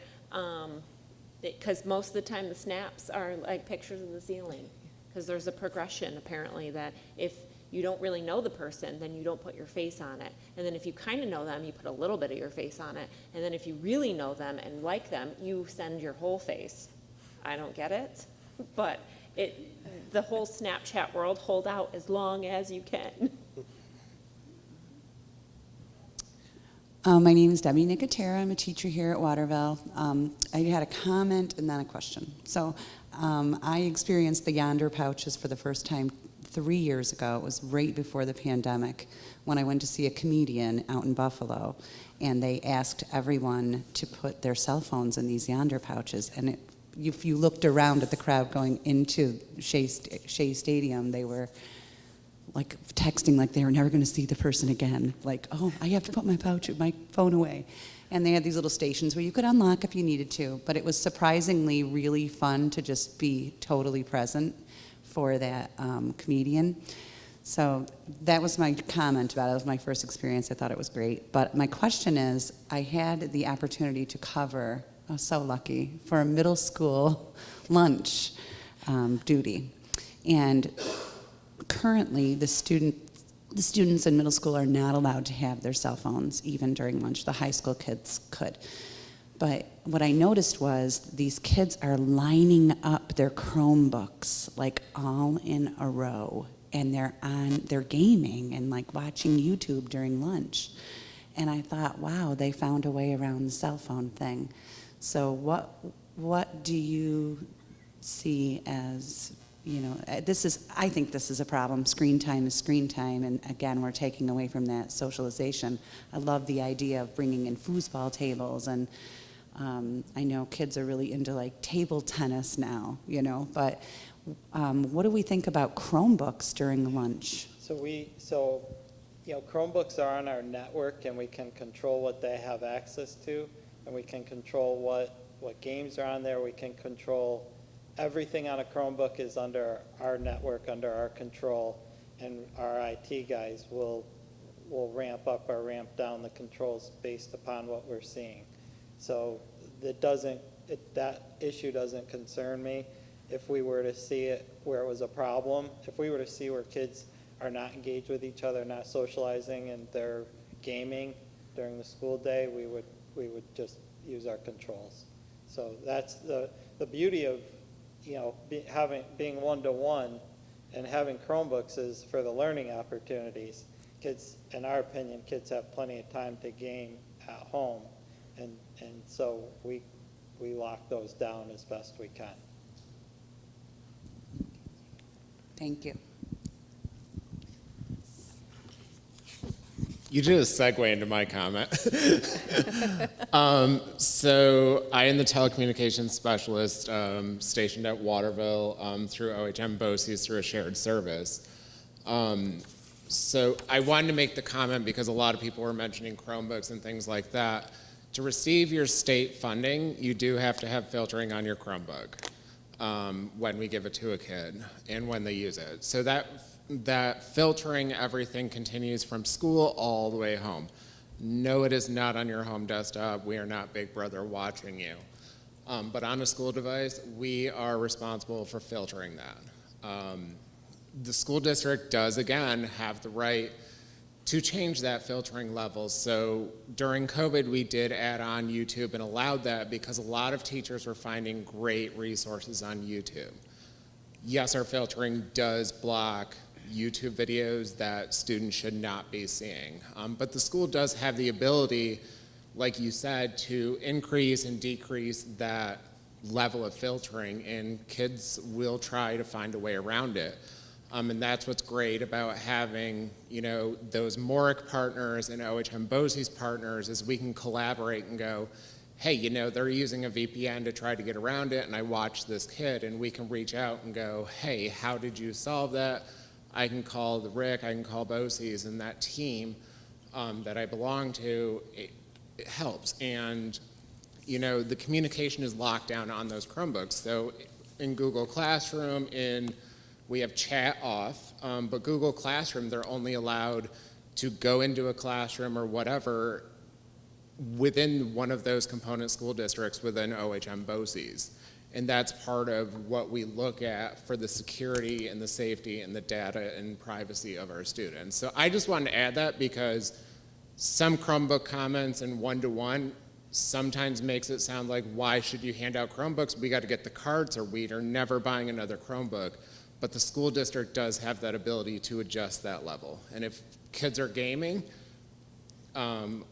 because most of the time the snaps are like pictures of the ceiling. Because there's a progression, apparently, that if you don't really know the person, then you don't put your face on it. And then if you kind of know them, you put a little bit of your face on it. And then if you really know them and like them, you send your whole face. I don't get it, but the whole Snapchat world, hold out as long as you can. My name is Debbie Nicotera. I'm a teacher here at Waterville. I had a comment and then a question. So I experienced the Yonder pouches for the first time 3 years ago. It was right before the pandemic when I went to see a comedian out in Buffalo, and they asked everyone to put their cell phones in these Yonder pouches. And if you looked around at the crowd going into Shea Stadium, they were like texting like they were never going to see the person again. Like, oh, I have to put my phone away. And they had these little stations where you could unlock if you needed to. But it was surprisingly really fun to just be totally present for that comedian. So that was my comment about it. It was my first experience. I thought it was great. But my question is, I had the opportunity to cover so lucky, for a middle school lunch duty. And currently, the students in middle school are not allowed to have their cell phones, even during lunch. The high school kids could. But what I noticed was these kids are lining up their Chromebooks like all in a row, and they're gaming and like watching YouTube during lunch. And I thought, wow, they found a way around the cell phone thing. So what do you see as, I think this is a problem. Screen time is screen time, and again, we're taking away from that socialization. I love the idea of bringing in foosball tables, and I know kids are really into like table tennis now, but what do we think about Chromebooks during lunch? Chromebooks are on our network, and we can control what they have access to, and we can control what games are on there. We can control everything on a Chromebook is under our network, under our control, and our IT guys will ramp up or ramp down the controls based upon what we're seeing. So that issue doesn't concern me. If we were to see it where it was a problem, if we were to see where kids are not engaged with each other, not socializing, and they're gaming during the school day, we would just use our controls. So that's the beauty of being one-to-one and having Chromebooks is for the learning opportunities. Kids, in our opinion, kids have plenty of time to game at home, and so we lock those down as best we can. Thank you. You did a segue into my comment. So I am the telecommunications specialist stationed at Waterville through OHM BOCES through a shared service. So I wanted to make the comment because a lot of people were mentioning Chromebooks and things like that. To receive your state funding, you do have to have filtering on your Chromebook when we give it to a kid and when they use it. So that filtering everything continues from school all the way home. No, it is not on your home desktop. We are not Big Brother watching you. But on a school device, we are responsible for filtering that. The school district does, again, have the right to change that filtering level. So during COVID, we did add on YouTube and allowed that because a lot of teachers were finding great resources on YouTube. Yes, our filtering does block YouTube videos that students should not be seeing. But the school does have the ability, like you said, to increase and decrease that level of filtering, and kids will try to find a way around it. And that's what's great about having, those MORIC partners and OHM BOCES partners is we can collaborate and go, hey, they're using a VPN to try to get around it, and I watched this kid, and we can reach out and go, hey, how did you solve that? I can call the RIC, I can call BOCES, and that team that I belong to, it helps. And, the communication is locked down on those Chromebooks. So in Google Classroom, we have chat off, but Google Classroom, they're only allowed to go into a classroom or whatever within one of those component school districts within OHM BOCES. And that's part of what we look at for the security and the safety and the data and privacy of our students. So I just wanted to add that because some Chromebook comments and one-to-one sometimes makes it sound like, why should you hand out Chromebooks? We got to get the cards, or we are never buying another Chromebook. But the school district does have that ability to adjust that level. And if kids are gaming,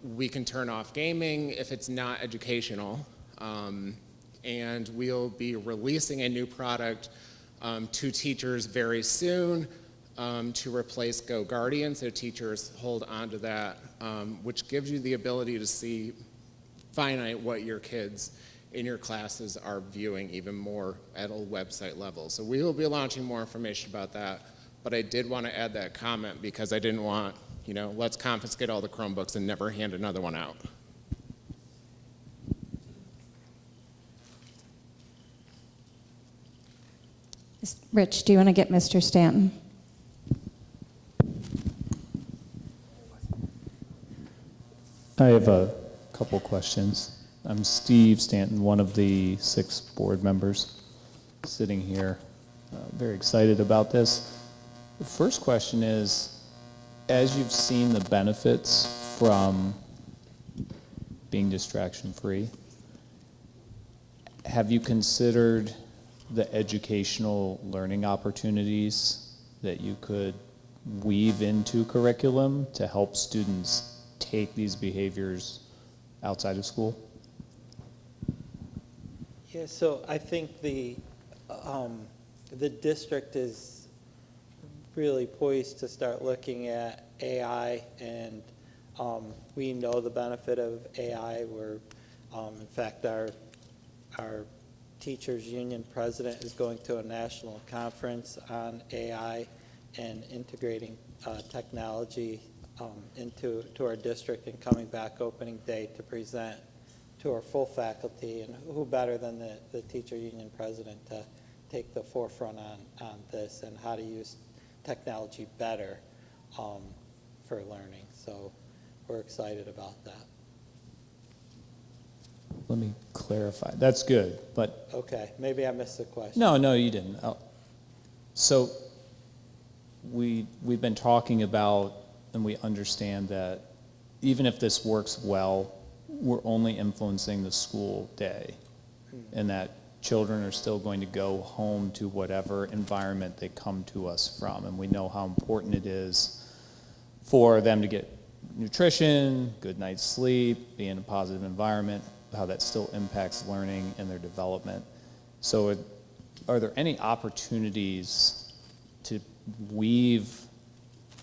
we can turn off gaming if it's not educational. And we'll be releasing a new product to teachers very soon to replace GoGuardian, so teachers hold on to that, which gives you the ability to see finite what your kids in your classes are viewing even more at a website level. So we will be launching more information about that, but I did want to add that comment because I didn't want, let's confiscate all the Chromebooks and never hand another one out. Rich, do you want to get Mr. Stanton? I have a couple questions. I'm Steve Stanton, one of the 6 board members sitting here. Very excited about this. The first question is, as you've seen the benefits from being distraction-free, have you considered the educational learning opportunities that you could weave into curriculum to help students take these behaviors outside of school? Yeah, so I think the district is really poised to start looking at AI, and we know the benefit of AI. We're, in fact, our teachers union president is going to a national conference on AI and integrating technology into our district, and coming back opening day to present to our full faculty. And who better than the teacher union president to take the forefront on this and how to use technology better for learning. So we're excited about that. Let me clarify. That's good, but Okay, maybe I missed the question. no, you didn't. So we've been talking about, and we understand that even if this works well, we're only influencing the school day, and that children are still going to go home to whatever environment they come to us from, and we know how important it is for them to get nutrition, good night's sleep, be in a positive environment, how that still impacts learning and their development. So are there any opportunities to weave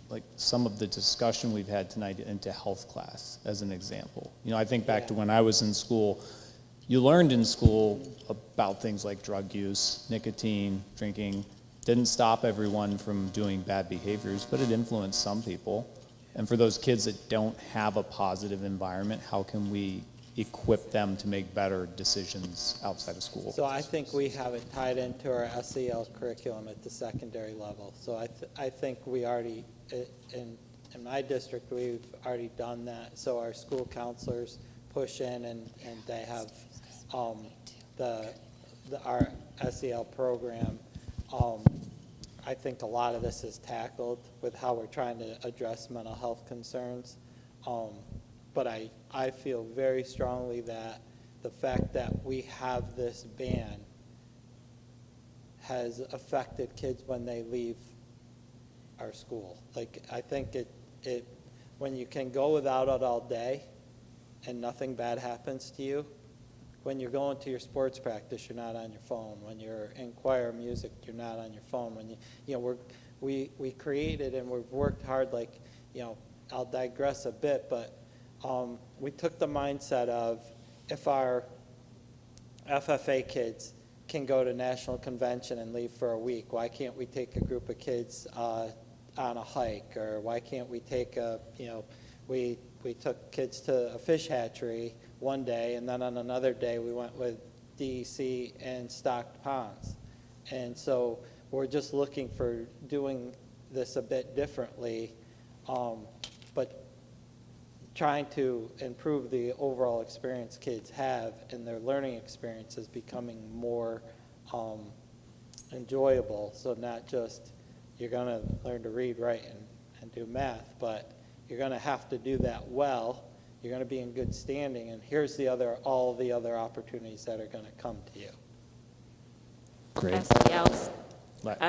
like some of the discussion we've had tonight into health class as an example? You know, I think back to when I was in school, you learned in school about things like drug use, nicotine, drinking. Didn't stop everyone from doing bad behaviors, but it influenced some people. And for those kids that don't have a positive environment, how can we equip them to make better decisions outside of school? So I think we have it tied into our SEL curriculum at the secondary level. So I think we already, in my district, we've already done that. So our school counselors push in, and they have our SEL program. I think a lot of this is tackled with how we're trying to address mental health concerns. But I feel very strongly that the fact that we have this ban has affected kids when they leave our school. Like, I think it when you can go without it all day and nothing bad happens to you, when you're going to your sports practice, you're not on your phone. When you're in choir music, you're not on your phone. When we created, and we've worked hard, like, I'll digress a bit, but we took the mindset of, if our FFA kids can go to national convention and leave for a week, why can't we take a group of kids on a hike? Or why can't we take we took kids to a fish hatchery one day, and then on another day we went with DEC and stocked ponds. And so we're just looking for doing this a bit differently, but trying to improve the overall experience kids have, and their learning experience is becoming more enjoyable. So not just you're going to learn to read, write, and do math, but you're going to have to do that well. You're going to be in good standing, and here's all the other opportunities that are going to come to you. Great.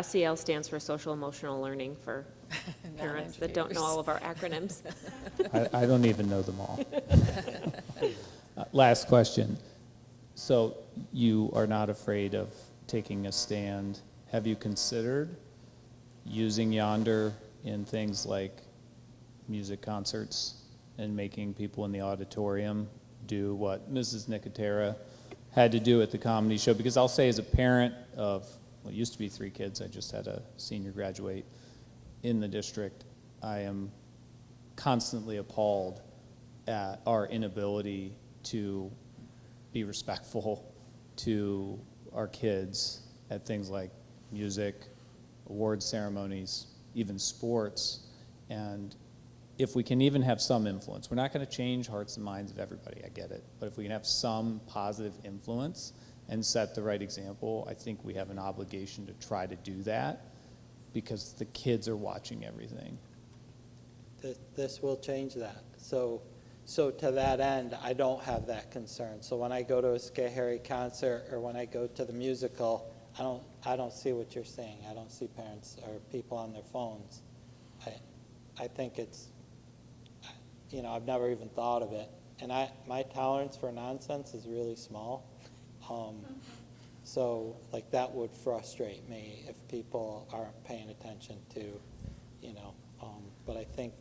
SEL stands for social emotional learning for parents that don't know all of our acronyms. I don't even know them all. Last question. So you are not afraid of taking a stand. Have you considered using Yonder in things like music concerts and making people in the auditorium do what Mrs. Nicotera had to do at the comedy show? Because I'll say, as a parent of, well, it used to be 3 kids, I just had a senior graduate in the district, I am constantly appalled at our inability to be respectful to our kids at things like music, award ceremonies, even sports. And if we can even have some influence, we're not going to change hearts and minds of everybody, I get it, but if we can have some positive influence and set the right example, I think we have an obligation to try to do that because the kids are watching everything. This will change that. So to that end, I don't have that concern. So when I go to a Schoharie concert or when I go to the musical, I don't see what you're saying. I don't see parents or people on their phones. I think it's, you know, I've never even thought of it. And my tolerance for nonsense is really small. So like that would frustrate me if people aren't paying attention to, you know, but I think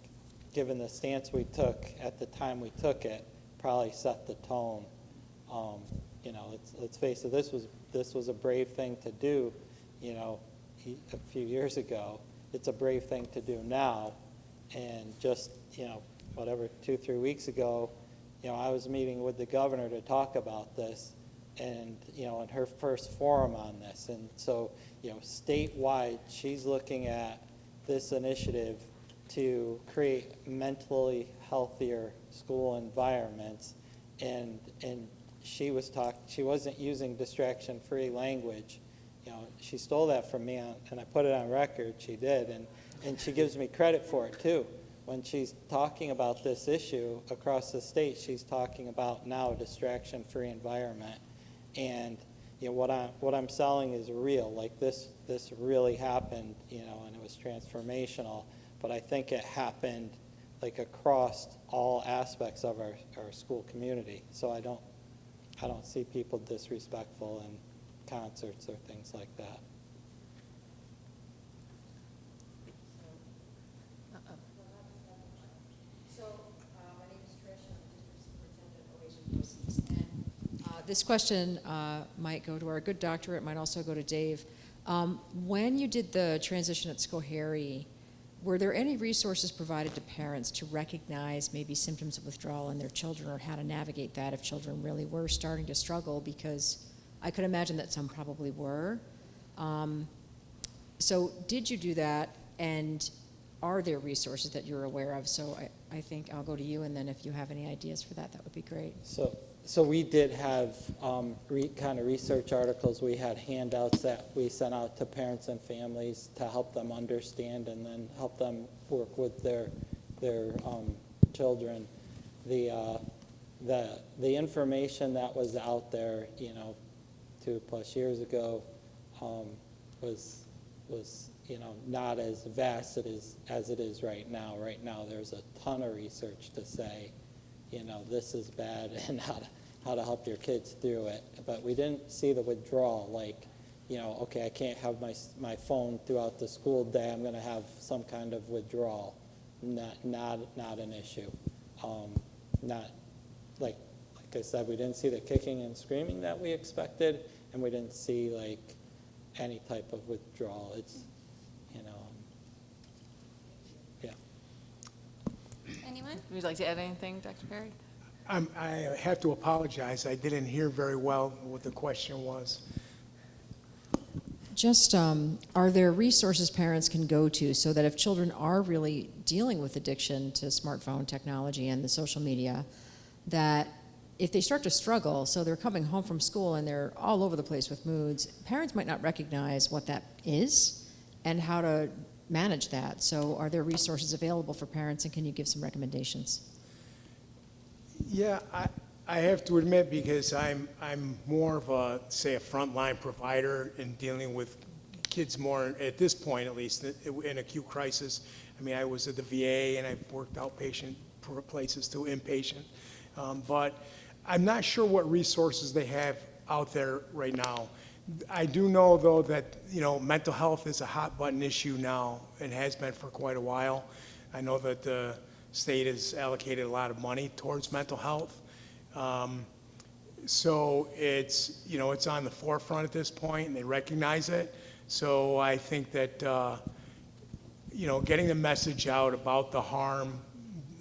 given the stance we took at the time we took it, probably set the tone. You know, let's face it, this was a brave thing to do, you know, a few years ago. It's a brave thing to do now. And just, you know, whatever, 2-3 weeks ago, you know, I was meeting with the governor to talk about this and, you know, in her first forum on this. And so, you know, statewide, she's looking at this initiative to create mentally healthier school environments. And she wasn't using distraction-free language. You know, she stole that from me, and I put it on record, she did, and she gives me credit for it too. When she's talking about this issue across the state, she's talking about now a distraction-free environment. And you know, what I'm selling is real. Like this really happened, you know, and it was transformational. But I think it happened like across all aspects of our school community. So I don't see people disrespectful in concerts or things like that. So, my name is Trish, I'm the district superintendent of Oasis BOCES. And this question might go to our good doctor, it might also go to Dave. When you did the transition at Schoharie, were there any resources provided to parents to recognize maybe symptoms of withdrawal in their children or how to navigate that if children really were starting to struggle? Because I could imagine that some probably were. So did you do that, and are there resources that you're aware of? So I think I'll go to you, and then if you have any ideas for that, that would be great. So we did have kind of research articles. We had handouts that we sent out to parents and families to help them understand and then help them work with their children. The information that was out there, you know, 2+ years ago, was you know, not as vast as it is right now. Right now, there's a ton of research to say, you know, this is bad and how to help your kids through it. But we didn't see the withdrawal, like, you know, okay, I can't have my phone throughout the school day. I'm going to have some kind of withdrawal. Not an issue. Not like I said, we didn't see the kicking and screaming that we expected, and we didn't see like any type of withdrawal. It's, you know, yeah. Anyone? Would you like to add anything, Dr. Perry? I have to apologize. I didn't hear very well what the question was. Just, are there resources parents can go to so that if children are really dealing with addiction to smartphone technology and the social media, that if they start to struggle, so they're coming home from school and they're all over the place with moods, parents might not recognize what that is and how to manage that. So are there resources available for parents, and can you give some recommendations? Yeah, I have to admit, because I'm more of a, say, a frontline provider in dealing with kids more, at this point at least, in acute crisis. I mean, I was at the VA and I've worked outpatient places to inpatient. But I'm not sure what resources they have out there right now. I do know, though, that, you know, mental health is a hot button issue now and has been for quite a while. I know that the state has allocated a lot of money towards mental health. So it's, you know, it's on the forefront at this point, and they recognize it. So I think that, you know, getting the message out about the harm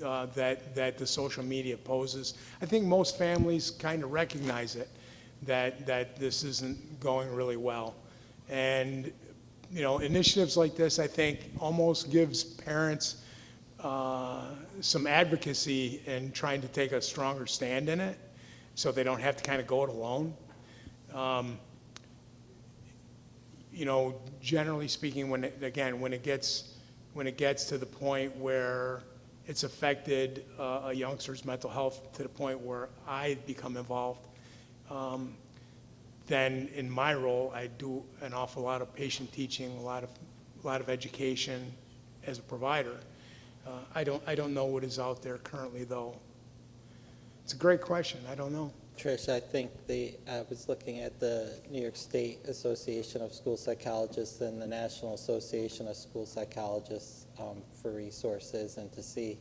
that the social media poses. I think most families kind of recognize it, that this isn't going really well. And, you know, initiatives like this, I think, almost gives parents some advocacy and trying to take a stronger stand in it, so they don't have to kind of go it alone. You know, generally speaking, when it gets to the point where it's affected a youngster's mental health to the point where I become involved, then in my role, I do an awful lot of patient teaching, a lot of education as a provider. I don't know what is out there currently, though. It's a great question. I don't know. Trish, I think I was looking at the New York State Association of School Psychologists and the National Association of School Psychologists for resources and to see,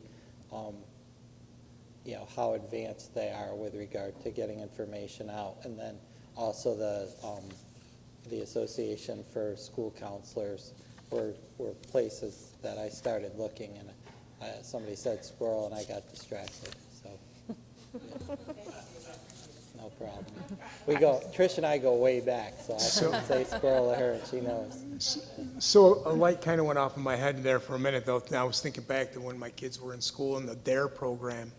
you know, how advanced they are with regard to getting information out. And then also the Association for School Counselors were places that I started looking, and somebody said squirrel and I got distracted, so. Yeah. No problem. Trish and I go way back, so I can say squirrel to her and she knows. So a light kind of went off in my head there for a minute, though. I was thinking back to when my kids were in school in the DARE program,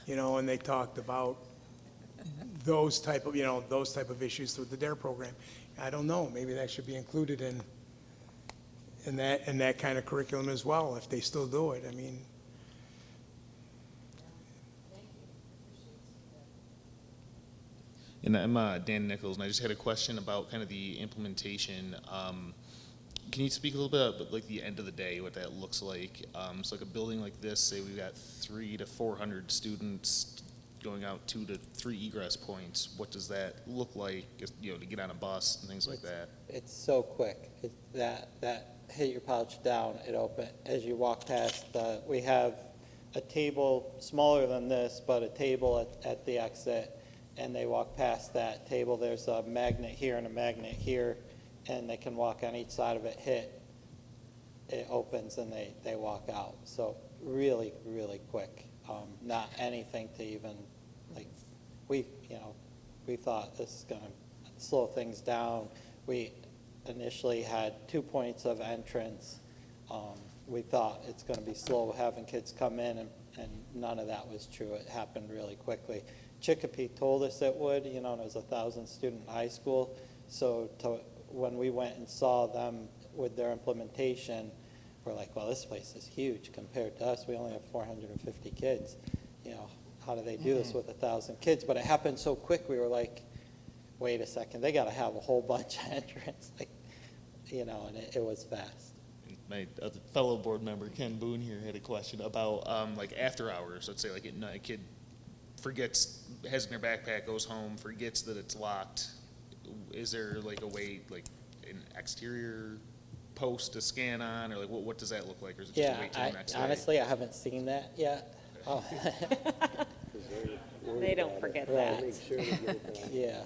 you know, and they talked about those type of issues with the DARE program. I don't know, maybe that should be included in that kind of curriculum as well, if they still do it. I mean, And I'm Dan Nichols, and I just had a question about kind of the implementation. Can you speak a little bit about like the end of the day, what that looks like? So like a building like this, say we've got 300 to 400 students going out 2 to 3 egress points. What does that look like, you know, to get on a bus and things like that? It's so quick. That hit your pouch down, it open as you walk past. We have a table smaller than this, but a table at the exit. And they walk past that table, there's a magnet here and a magnet here, and they can walk on each side of it, it opens and they walk out. So really, really quick. Not anything to even, like, we thought this is gonna slow things down. We initially had 2 points of entrance. We thought it's gonna be slow having kids come in, and none of that was true. It happened really quickly. Chicopee told us it would, you know, and it was a 1,000-student high school. So when we went and saw them with their implementation, we're like, well, this place is huge compared to us. We only have 450 kids. You know, how do they do this with 1,000 kids? But it happened so quick, we were like, wait a second, they got to have a whole bunch of entrants, like, you know, and it was fast. My other fellow board member, Ken Boone here, had a question about like after hours. Let's say like at night, a kid has in their backpack, goes home, forgets that it's locked. Is there like a way, like an exterior post to scan on, or like what does that look like? Or is it just wait till the next day? Honestly, I haven't seen that yet. Oh. They don't forget that. Yeah.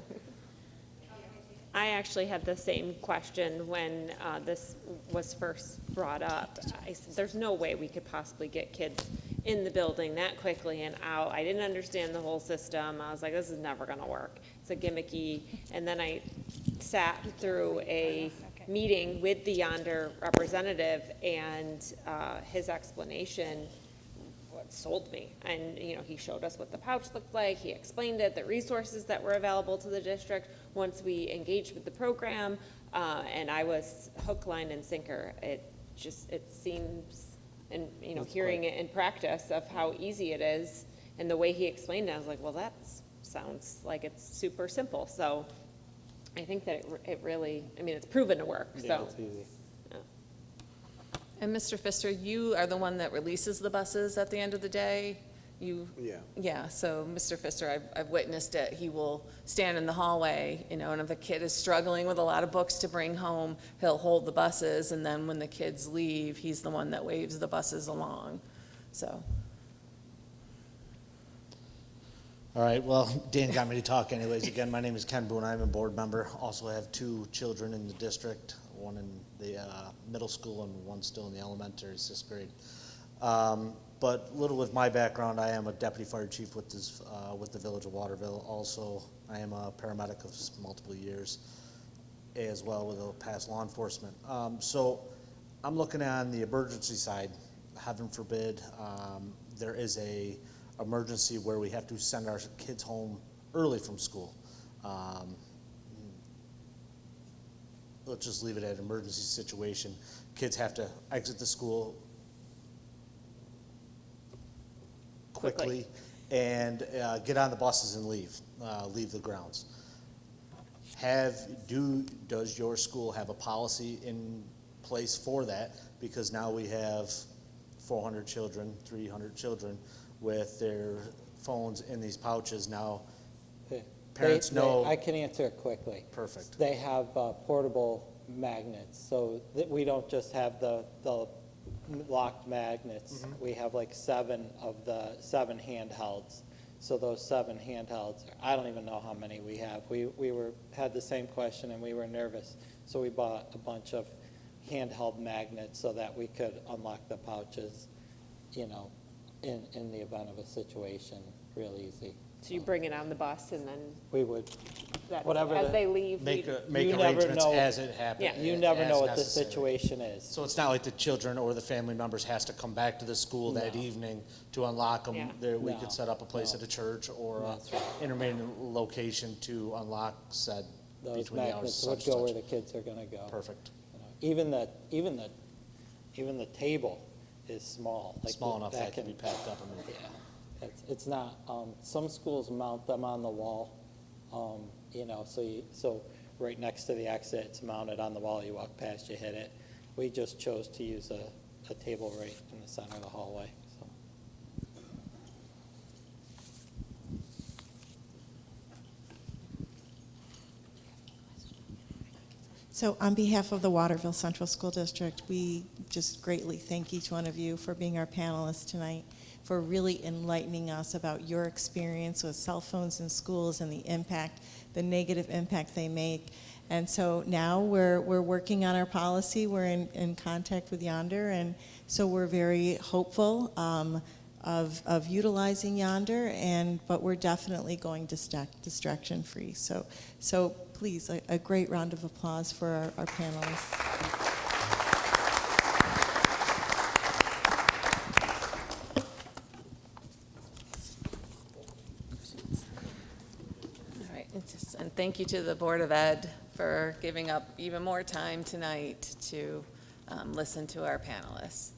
I actually had the same question when this was first brought up. I said, there's no way we could possibly get kids in the building that quickly and out. I didn't understand the whole system. I was like, this is never going to work. It's a gimmicky. And then I sat through a meeting with the Yonder representative, and his explanation sold me. And, you know, he showed us what the pouch looked like. He explained it, the resources that were available to the district once we engaged with the program. And I was hook, line, and sinker. It seems, and, you know, hearing it in practice of how easy it is and the way he explained it, I was like, well, that sounds like it's super simple. So I think that it really, I mean, it's proven to work. Yeah, So it's easy. And Mr. Pfister, you are the one that releases the buses at the end of the day? Yeah, so Mr. Pfister, I've witnessed it. He will stand in the hallway, you know, and if a kid is struggling with a lot of books to bring home, he'll hold the buses, and then when the kids leave, he's the one that waves the buses along, so. All right, well, Dan got me to talk anyways. Again, my name is Ken Boone. I'm a board member. Also have 2 children in the district, one in the middle school and one still in the elementary, 6th grade. But little with my background, I am a deputy fire chief with the village of Waterville. Also, I am a paramedic of multiple years, as well with a past law enforcement. So I'm looking on the emergency side. heaven forbid, there is a emergency where we have to send our kids home early from school. Let's just leave it at emergency situation. Kids have to exit the school quickly and get on the buses and leave the grounds. Does your school have a policy in place for that? Because now we have 400 children, 300 children with their phones in these pouches. Now, parents know. I can answer it quickly. Perfect. They have portable magnets, so that we don't just have the locked magnets. We have like 7 of the 7 handhelds. So those 7 handhelds, I don't even know how many we have. We had the same question and we were nervous. So we bought a bunch of handheld magnets so that we could unlock the pouches, you know, in the event of a situation, real easy. So you bring it on the bus and then We would, that's, whatever as the- they leave, Make we- make You never arrangements know. as it happens. Yeah. you never know what the necessary. situation is. So it's not like the children or the family members has to come back to the school that No. evening to unlock them. Yeah. There, we No, could set up a place no. at a church or a That's right. intermittent location to unlock said Those between the hours magnets of would such go and where such. the kids are gonna go. Perfect. You know, even the table is small. Like Small enough that can can be packed up and moved. Yeah, it's not, some schools mount them on the wall, you know, so right next to the exit, it's mounted on the wall, you walk past, you hit it. We just chose to use a table right in the center of the hallway, so. So on behalf of the Waterville Central School District, we just greatly thank each one of you for being our panelists tonight, for really enlightening us about your experience with cell phones in schools and the impact, the negative impact they make. And so now we're working on our policy. We're in contact with Yonder, and so we're very hopeful of utilizing Yonder, but we're definitely going distraction free. So please, a great round of applause for our panelists. All right, and thank you to the Board of Ed for giving up even more time tonight to listen to our panelists.